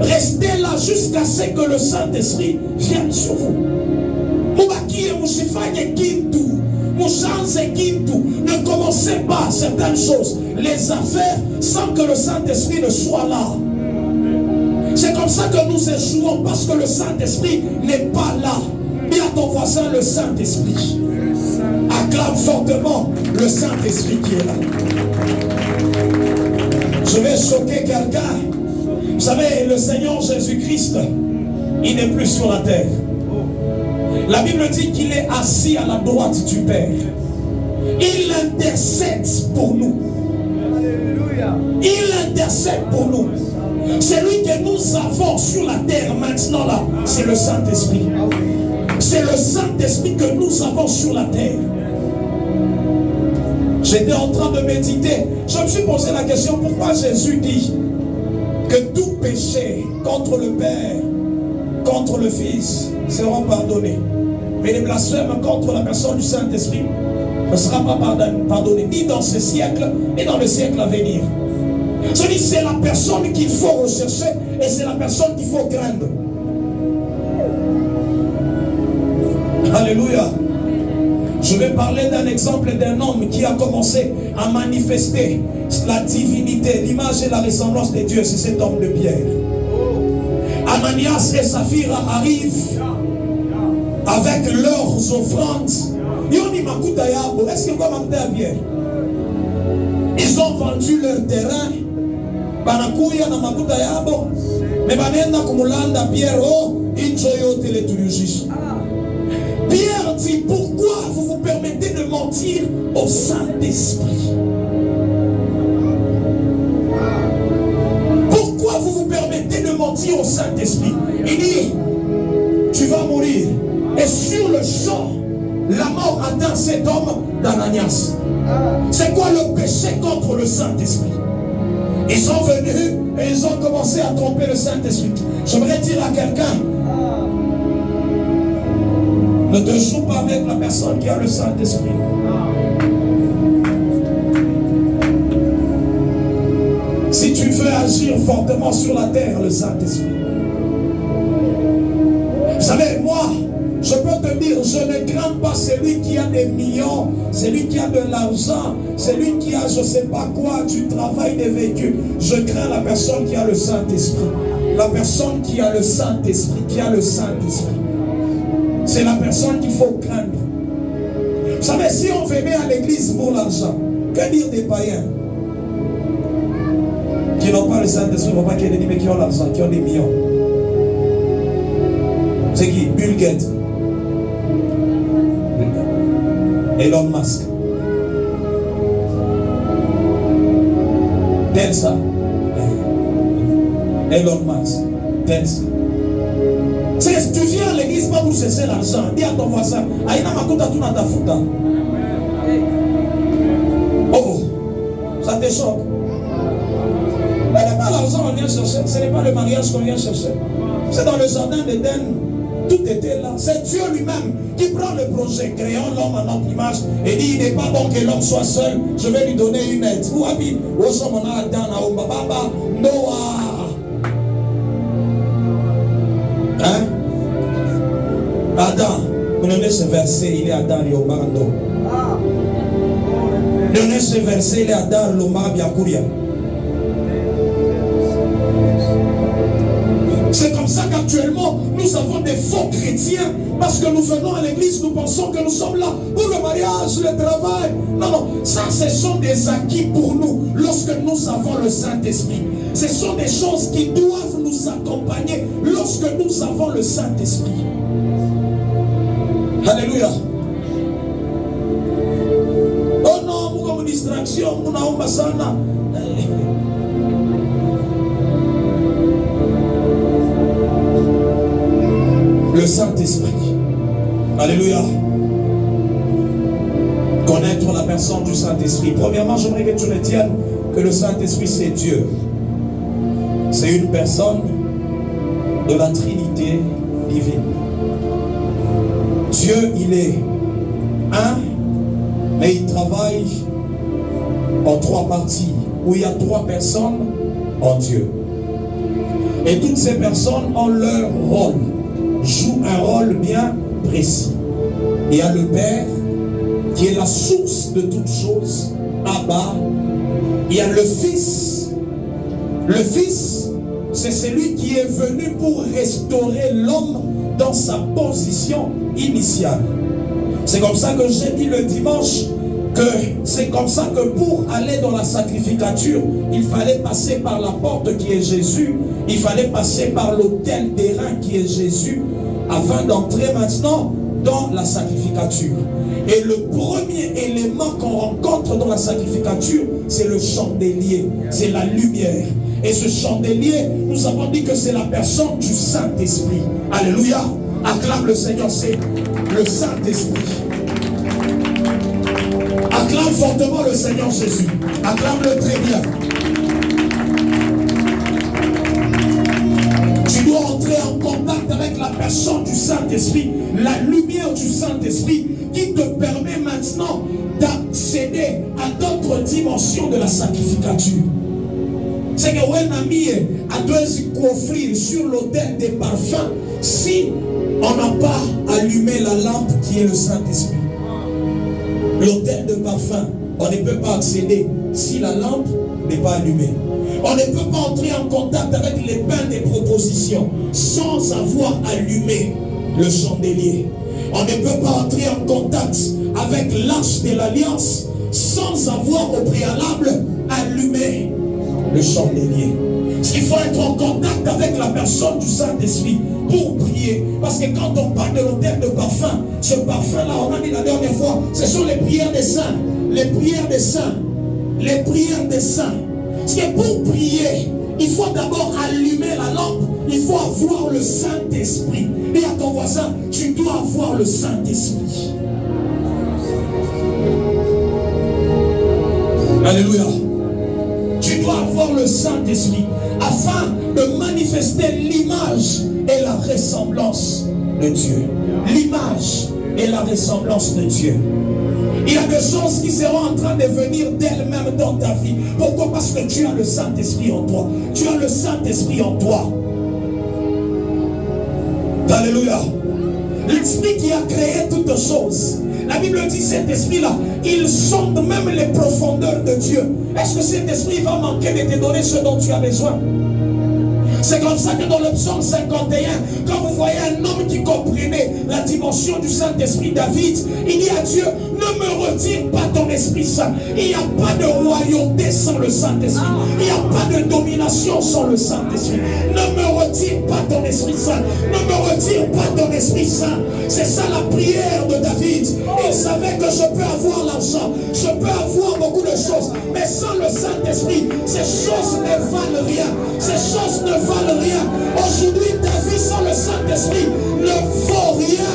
Restez là jusqu'à ce que le Saint-Esprit vienne sur vous. Ne commencez pas certaines choses, les affaires, sans que le Saint-Esprit ne soit là. C'est comme ça que nous échouons, parce que le Saint-Esprit n'est pas là. Dis à ton voisin le Saint-Esprit. Acclame fortement le Saint-Esprit qui est là. Je vais choquer quelqu'un. Vous savez, le Seigneur Jésus-Christ, il n'est plus sur la terre. La Bible dit qu'il est assis à la droite du Père. Il intercède pour nous. Il intercède pour nous. Celui que nous avons sur la terre maintenant là, c'est le Saint-Esprit. C'est le Saint-Esprit que nous avons sur la terre. J'étais en train de méditer. Je me suis posé la question, pourquoi Jésus dit que tout péché contre le Père, contre le Fils, seront pardonnés. Mais les blasphèmes contre la personne du Saint-Esprit ne sera pas pardonné, ni dans ce siècle, ni dans le siècle à venir. Je dis, c'est la personne qu'il faut rechercher et c'est la personne qu'il faut craindre. Alléluia. Je vais parler d'un exemple d'un homme qui a commencé à manifester la divinité, l'image et la ressemblance de Dieu. C'est cet homme de Pierre. Ananias et Saphira arrivent avec leurs offrandes Yoni makuta yabo. Est-ce que quoi makuta ya Pierre? Ils ont vendu leur terrain. Banakuya na makuta yabo. Mais banenda kumulanda Pierre. Oh, injoyo télétulujis. Pierre dit, pourquoi vous vous permettez de mentir au Saint-Esprit? Pourquoi vous vous permettez de mentir au Saint-Esprit? Il dit, tu vas mourir. Et sur le champ, la mort atteint cet homme d'Ananias. C'est quoi le péché contre le Saint-Esprit? Ils sont venus et ils ont commencé à tromper le Saint-Esprit. J'aimerais dire à quelqu'un, ne te joue pas avec la personne qui a le Saint-Esprit. Si tu veux agir fortement sur la terre, le Saint-Esprit. Vous savez, moi, je peux te dire, je ne crains pas celui qui a des millions, celui qui a de l'argent, celui qui a je ne sais pas quoi, du travail, des véhicules. Je crains la personne qui a le Saint-Esprit. La personne qui a le Saint-Esprit, qui a le Saint-Esprit. C'est la personne qu'il faut craindre. Vous savez, si on venait à l'église pour l'argent, que dire des païens qui n'ont pas le Saint-Esprit, pas qui mais qui ont l'argent, qui ont des millions? C'est qui? Bill Gates, Elon Musk, Tesla, Elon Musk, Tesla. Tu viens à l'église pas pour chercher l'argent. Dis à ton voisin, Aïna Makuta tu n'as ta fouta. Oh, ça te choque. Ce n'est pas l'argent qu'on vient chercher, ce n'est pas le mariage qu'on vient chercher. C'est dans le jardin d'Éden, tout était là. C'est Dieu lui-même qui prend le projet, créant l'homme à notre image, et dit, il n'est pas bon que l'homme soit seul, je vais lui donner une aide. Où habite? Où sommes on a Adam, Baba, Noah. Hein? Adam, vous donnez ce verset, il est Adam Yomando. Donnez ce verset, il est Adam Loma Biakuria. C'est comme ça qu'actuellement, nous avons des faux chrétiens, parce que nous venons à l'église, nous pensons que nous sommes là pour le mariage, le travail. Non, non, ça, ce sont des acquis pour nous, lorsque nous avons le Saint-Esprit. Ce sont des choses qui doivent nous accompagner, lorsque nous avons le Saint-Esprit. Alléluia. Oh non, nous avons distraction, nous avons basana. Le Saint-Esprit. Alléluia. Connaître la personne du Saint-Esprit. Premièrement, j'aimerais que tu retiennes que le Saint-Esprit, c'est Dieu. C'est une personne de la Trinité divine. Dieu, il est un, mais il travaille en trois parties, où il y a trois personnes en Dieu. Et toutes ces personnes ont leur rôle, jouent un rôle bien précis. Il y a le Père, qui est la source de toutes choses, Abba. Il y a le Fils. Le Fils, c'est celui qui est venu pour restaurer l'homme dans sa position initiale. C'est comme ça que j'ai dit le dimanche que c'est comme ça que pour aller dans la sacrificature, il fallait passer par la porte qui est Jésus, il fallait passer par l'autel d'airain qui est Jésus, afin d'entrer maintenant dans la sacrificature. Et le premier élément qu'on rencontre dans la sacrificature, c'est le chandelier, c'est la lumière. Et ce chandelier, nous avons dit que c'est la personne du Saint-Esprit. Alléluia. Acclame le Seigneur, c'est le Saint-Esprit. Acclame fortement le Seigneur Jésus. Acclame-le très bien. Tu dois entrer en contact avec la personne du Saint-Esprit, la lumière du Saint-Esprit qui te permet maintenant d'accéder à d'autres dimensions de la sacrificature. C'est que un ami a dû offrir sur l'autel des parfums si on n'a pas allumé la lampe qui est le Saint-Esprit. L'autel de parfum, on ne peut pas accéder si la lampe n'est pas allumée. On ne peut pas entrer en contact avec les pains des propositions sans avoir allumé le chandelier. On ne peut pas entrer en contact avec l'arche de l'alliance sans avoir au préalable allumé le chandelier. Il faut être en contact avec la personne du Saint-Esprit pour prier. Parce que quand on parle de l'autel de parfum, ce parfum-là, on a dit la dernière fois, ce sont les prières des saints. Les prières des saints. Les prières des saints. Parce que pour prier, il faut d'abord allumer la lampe. Il faut avoir le Saint-Esprit. Dis à ton voisin, tu dois avoir le Saint-Esprit. Alléluia. Tu dois avoir le Saint-Esprit afin de manifester l'image et la ressemblance de Dieu. L'image et la ressemblance de Dieu. Il y a des choses qui seront en train de venir d'elles-mêmes dans ta vie. Pourquoi? Parce que tu as le Saint-Esprit en toi. Tu as le Saint-Esprit en toi. Alléluia. L'Esprit qui a créé toutes choses. La Bible dit, cet esprit-là, il sonde même les profondeurs de Dieu. Est-ce que cet esprit va manquer de te donner ce dont tu as besoin? C'est comme ça que dans le psaume 51, quand vous voyez un homme qui comprenait la dimension du Saint-Esprit, David, il dit à Dieu, ne me retire pas ton Esprit Saint. Il n'y a pas de royauté sans le Saint-Esprit. Il n'y a pas de domination sans le Saint-Esprit. Ne me retire pas ton Esprit Saint. Ne me retire pas ton Esprit Saint. C'est ça la prière de David. Il savait que je peux avoir l'argent, je peux avoir beaucoup de choses, mais sans le Saint-Esprit, ces choses ne valent rien. Ces choses ne valent rien. Aujourd'hui, ta vie sans le Saint-Esprit ne vaut rien.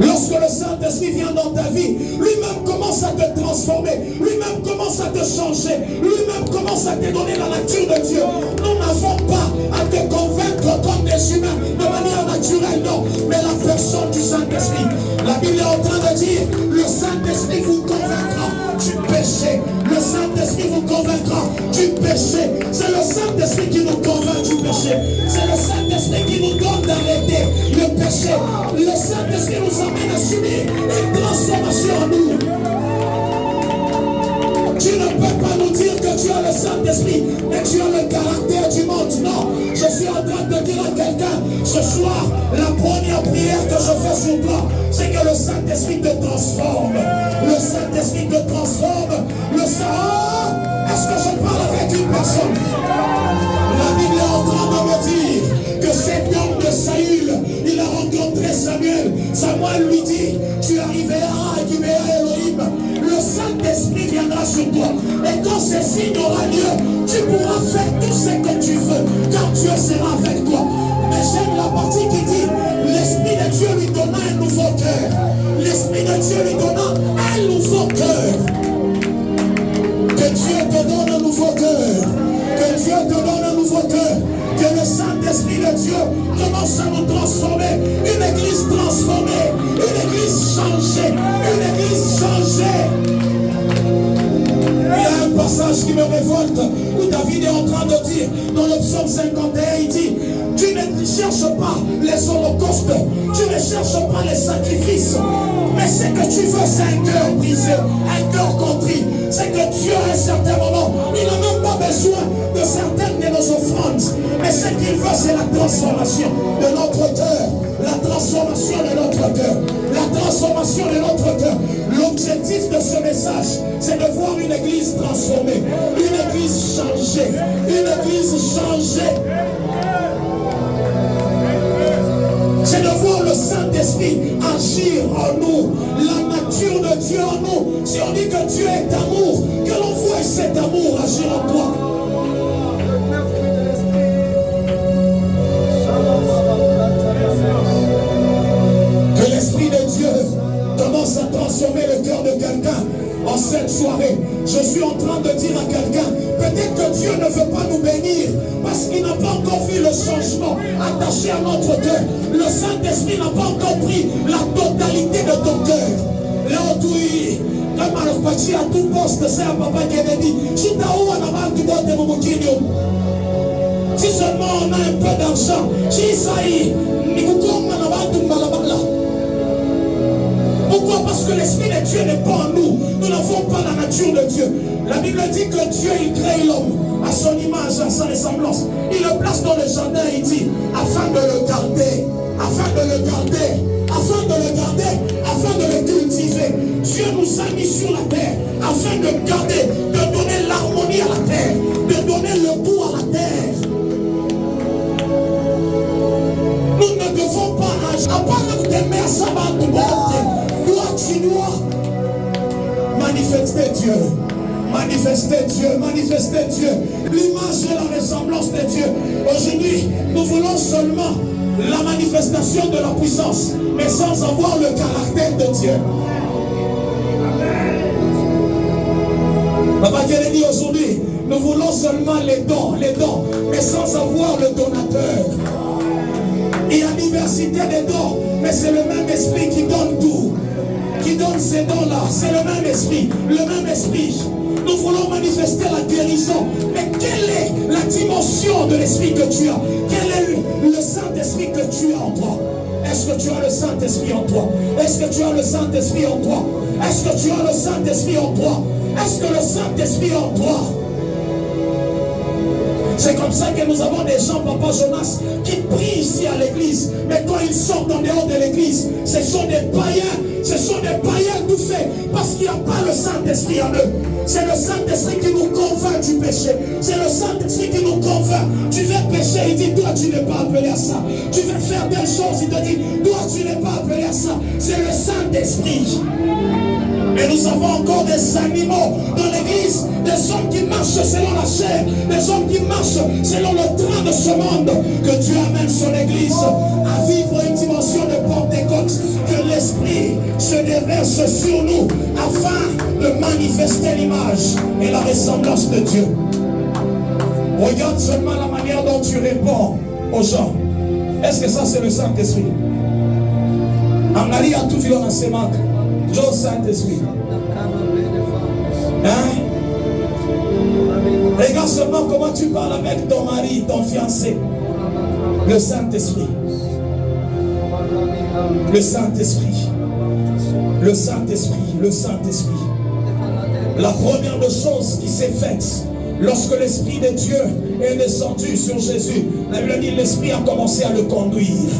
Lorsque le Saint-Esprit vient dans ta vie, lui-même commence à te transformer, lui-même commence à te changer, lui-même commence à te donner la nature de Dieu. Nous n'avons pas à te convaincre comme des humains de manière naturelle, non, mais la personne du Saint-Esprit. La Bible est en train de dire, le Saint-Esprit vous convaincra du péché. Le Saint-Esprit vous convaincra du péché. C'est le Saint-Esprit qui nous convainc du péché. C'est le Saint-Esprit qui nous donne d'arrêter le péché. Le Saint-Esprit nous amène à subir une transformation en nous. Tu ne peux pas nous dire que tu as le Saint-Esprit, mais tu as le caractère du monde. Non, je suis en train de dire à quelqu'un, ce soir, la première prière que je fais sur toi, c'est que le Saint-Esprit te transforme. Le Saint-Esprit te transforme. Le Saint, est-ce que je parle avec une personne? La Bible est en train de me dire que cet homme de Saül, il a rencontré Samuel. Samuel lui dit, tu arriveras à Guiméa Elohim. Le Saint-Esprit viendra sur toi. Et quand ces signes aura lieu, tu pourras faire tout ce que tu veux, car Dieu sera avec toi. Mais j'aime la partie qui dit, l'Esprit de Dieu lui donna un nouveau cœur. L'Esprit de Dieu lui donna un nouveau cœur. Que Dieu te donne un nouveau cœur. Que Dieu te donne un nouveau cœur. Que le Saint-Esprit de Dieu commence à nous transformer. Une église transformée. Une église changée. Une église changée. Il y a un passage qui me révolte où David est en train de dire dans le psaume 51, il dit, tu ne cherches pas les holocaustes, tu ne cherches pas les sacrifices, mais ce que tu veux, c'est un cœur brisé, un cœur contrit. C'est que Dieu à un certain moment, il n'a même pas besoin de certaines de nos offrandes, mais ce qu'il veut, c'est la transformation de notre cœur. La transformation de notre cœur. La transformation de notre cœur. L'objectif de ce message, c'est de voir une église transformée, une église changée, une église changée. C'est de voir le Saint-Esprit agir en nous, la nature de Dieu en nous. Si on dit que Dieu est amour, que l'on voit cet amour agir en toi. Que l'Esprit de Dieu commence à transformer le cœur de quelqu'un en cette soirée. Je suis en train de dire à quelqu'un, peut-être que Dieu ne veut pas nous bénir parce qu'il n'a pas encore vu le changement attaché à notre cœur. Le Saint-Esprit n'a pas encore pris la totalité de ton cœur. Là où tu comme à l'opati à tout poste, c'est un papa qui a dit, si tu si seulement on a un peu d'argent, si ça y est, pourquoi? Parce que l'Esprit de Dieu n'est pas en nous. Nous n'avons pas la nature créature de Dieu. La Bible dit que Dieu, il crée l'homme à son image, à sa ressemblance. Il le place dans le jardin, il dit, afin de le garder, afin de le garder, afin de le garder, afin de le cultiver. Dieu nous a mis sur la terre, afin de garder, de donner l'harmonie à la terre, de donner le goût à la terre. Nous ne devons pas agir. À part que t'aimer à sabbat, tu dois manifester Dieu. Manifester Dieu, manifester Dieu. L'image et la ressemblance de Dieu. Aujourd'hui, nous voulons seulement la manifestation de la puissance, mais sans avoir le caractère de Dieu. Papa Dieu dit aujourd'hui, nous voulons seulement les dons, mais sans avoir le donateur. Il y a diversité des dons, mais c'est le même esprit qui donne tout, qui donne ces dons-là. C'est le même esprit, le même esprit. Nous voulons manifester la guérison. Mais quelle est la dimension de l'esprit que tu as? Quel est le Saint-Esprit que tu as en toi? Est-ce que tu as le Saint-Esprit en toi? Est-ce que tu as le Saint-Esprit en toi? Est-ce que tu as le Saint-Esprit en toi? Est-ce que le Saint-Esprit en toi? C'est comme ça que nous avons des gens, Papa Jonas, qui prient ici à l'église. Mais quand ils sortent en dehors de l'église, ce sont des païens. Ce sont des païens tout faits. Parce qu'il n'y a pas le Saint-Esprit en eux. C'est le Saint-Esprit qui nous convainc du péché. C'est le Saint-Esprit qui nous convainc. Tu veux pécher, il dit, toi tu n'es pas appelé à ça. Tu veux faire telle chose, il te dit, toi tu n'es pas appelé à ça. C'est le Saint-Esprit. Et nous avons encore des animaux dans l'église, des hommes qui marchent selon la chair, des hommes qui marchent selon le train de ce monde. Que Dieu amène son église à vivre une dimension de Pentecôte, que l'Esprit se déverse sur nous afin de manifester l'image et la ressemblance de Dieu. Regarde seulement la manière dont tu réponds aux gens. Est-ce que ça c'est le Saint-Esprit? Amnali a tout vu dans ses marques. Dieu Saint-Esprit. Hein? Regarde seulement comment tu parles avec ton mari, ton fiancé. Le Saint-Esprit. Le Saint-Esprit. Le Saint-Esprit. Le Saint-Esprit. La première des choses qui s'est faite lorsque l'Esprit de Dieu est descendu sur Jésus, la Bible dit l'Esprit a commencé à le conduire.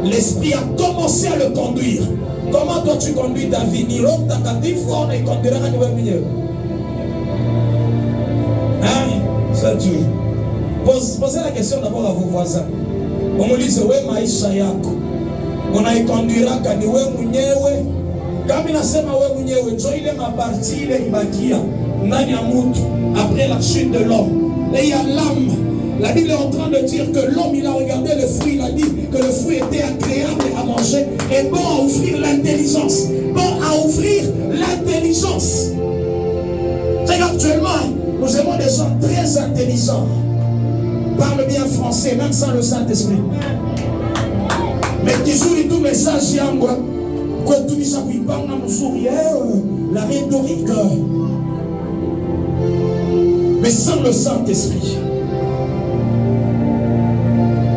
L'Esprit a commencé à le conduire. Comment toi tu conduis ta vie? Hein? Ça tu. Posez la question d'abord à vos voisins. On me dit, ouais, maisha yako. On a conduira kani we mwenyewe. Kama inasema we mwenyewe, ndio ile maparti ile ibakia ndani ya mtu après la chute de l'homme. Et il y a l'âme. La Bible est en train de dire que l'homme, il a regardé le fruit, il a dit que le fruit était agréable à manger et bon à offrir l'intelligence. Bon à offrir l'intelligence. C'est qu'actuellement, nous avons des gens très intelligents. Parlent bien français, même sans le Saint-Esprit. Mais toujours, tout message, il y a la rhétorique. Mais sans le Saint-Esprit.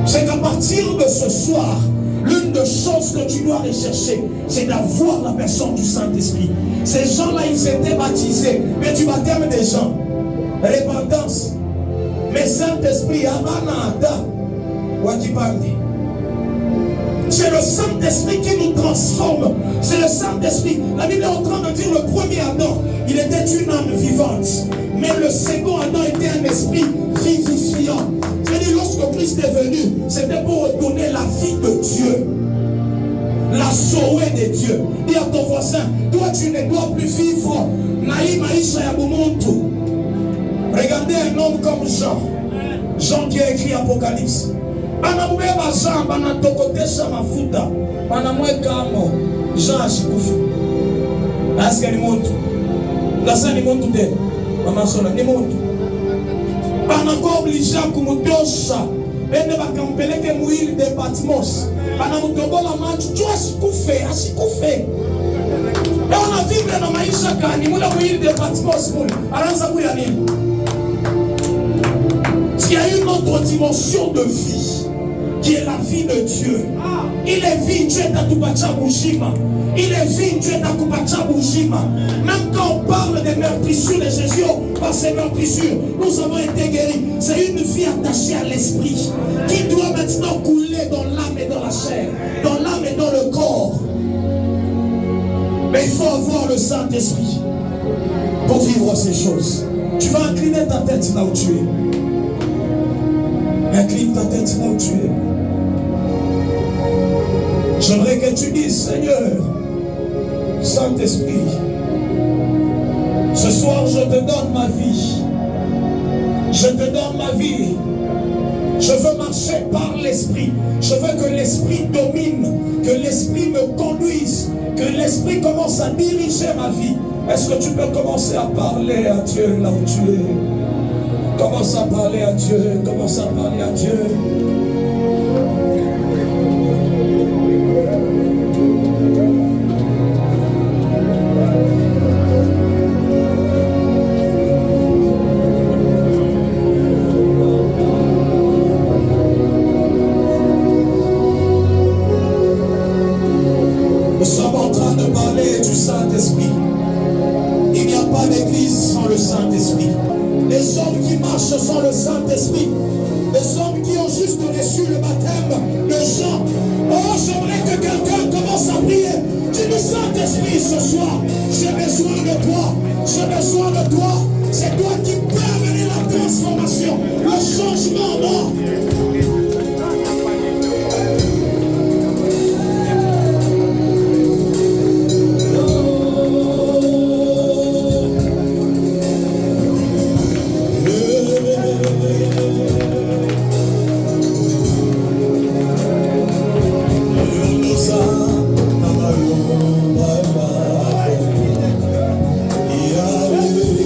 C'est qu'à partir de ce soir, l'une des choses que tu dois rechercher, c'est d'avoir la personne du Saint-Esprit. Ces gens-là, ils étaient baptisés, mais du baptême des gens. Repentance. Mais Saint-Esprit, Amanada, Wadibandi. C'est le Saint-Esprit qui nous transforme. C'est le Saint-Esprit. La Bible est en train de dire le premier Adam, il était une âme vivante. Mais le second Adam était un esprit vivifiant. C'est-à-dire lorsque Christ est venu, c'était pour donner la vie de Dieu. La Zoé de Dieu. Dis à ton voisin, toi tu ne dois plus vivre. Regardez un homme comme Jean. Jean qui a écrit Apocalypse. Banamubeba Jean, banatokotesha mafuta. Banamweka amo. Jean ashikufu. Aska ni muntu. Lasa ni muntu de. Mamasola ni muntu. Banako obligé kumutosha. Bende bakampeleke muili de Patmos. Banamutobola macho. Tu ashikufe, ashikufe. Et on a vécu dans maisha kani. Mula muili de Patmos muli. Aranza kuya nini? Il y a une autre dimension de vie qui est la vie de Dieu. Il est vie, Dieu est à tout bâtir Bouchima. Il est vide, Dieu t'a coupé Tchaboujima. Même quand on parle des meurtrissures de Jésus, par ces meurtrissures, nous avons été guéris. C'est une vie attachée à l'esprit qui doit maintenant couler dans l'âme et dans la chair, dans l'âme et dans le corps. Mais il faut avoir le Saint-Esprit pour vivre ces choses. Tu vas incliner ta tête là où tu es. Incline ta tête là où tu es. J'aimerais que tu dises, Seigneur, Saint-Esprit, ce soir je te donne ma vie. Je te donne ma vie. Je veux marcher par l'Esprit. Je veux que l'Esprit domine, que l'Esprit me conduise, que l'Esprit commence à diriger ma vie. Est-ce que tu peux commencer à parler à Dieu là où tu es? Commence à parler à Dieu, commence à parler à Dieu. Nous sommes en train de parler du Saint-Esprit. Il n'y a pas d'église sans le Saint-Esprit. Les hommes qui marchent sans le Saint-Esprit, les hommes qui ont juste reçu le baptême de Jean. Oh, j'aimerais que quelqu'un commence à prier. Dis-le, Saint-Esprit, ce soir, j'ai besoin de toi. J'ai besoin de toi. C'est toi qui peux amener la transformation, le changement, non? Yeah.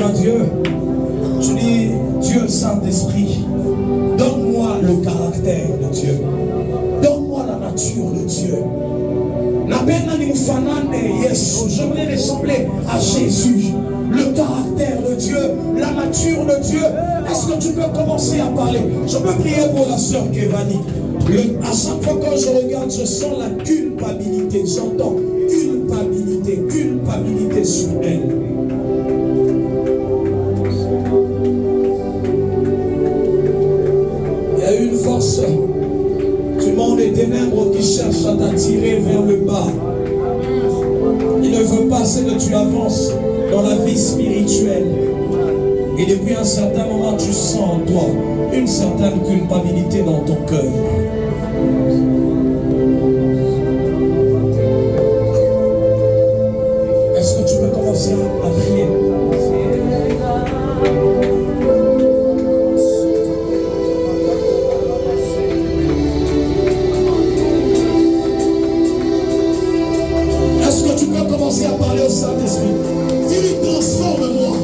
à Dieu. Je dis, Dieu Saint-Esprit, donne-moi le caractère de Dieu. Donne-moi la nature de Dieu. J'aimerais ressembler à Jésus. Le caractère de Dieu, la nature de Dieu. Est-ce que tu peux commencer à parler? Je peux prier pour la sœur Kevani. À chaque fois que je regarde, je sens la culpabilité. J'entends culpabilité, culpabilité sur elle. Il y a une force du monde des ténèbres qui cherche à t'attirer vers le bas. Il ne veut pas que tu avances dans la vie spirituelle. Et depuis un certain moment, tu sens en toi une certaine culpabilité dans ton cœur. Est-ce que tu peux commencer à prier? Est-ce que tu peux commencer à parler au Saint-Esprit? Dis-lui, transforme-moi.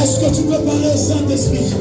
Est-ce que tu peux parler au Saint-Esprit?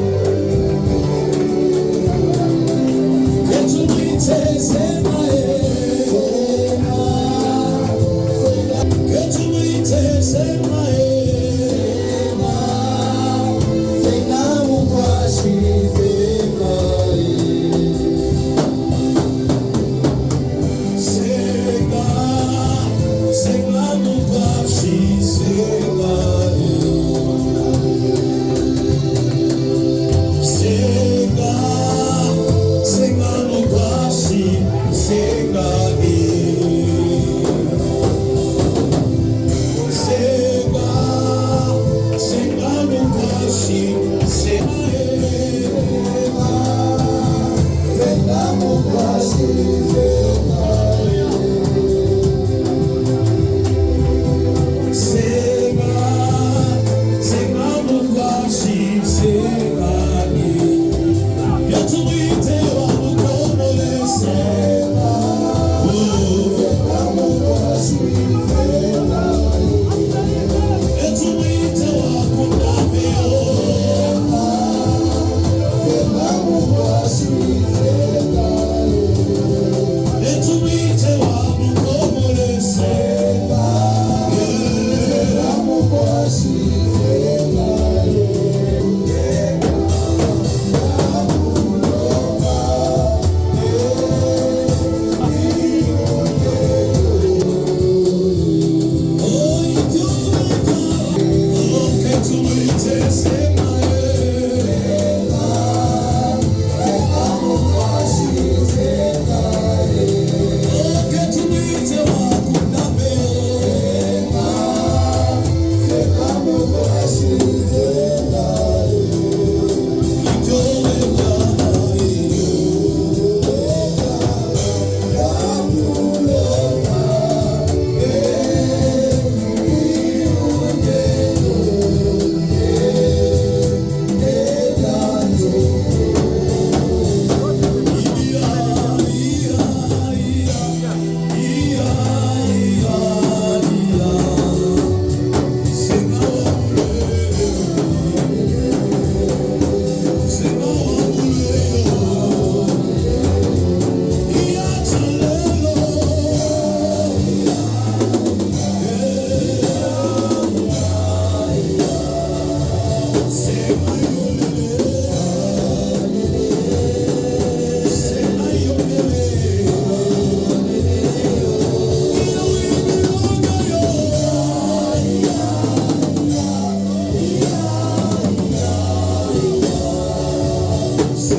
It's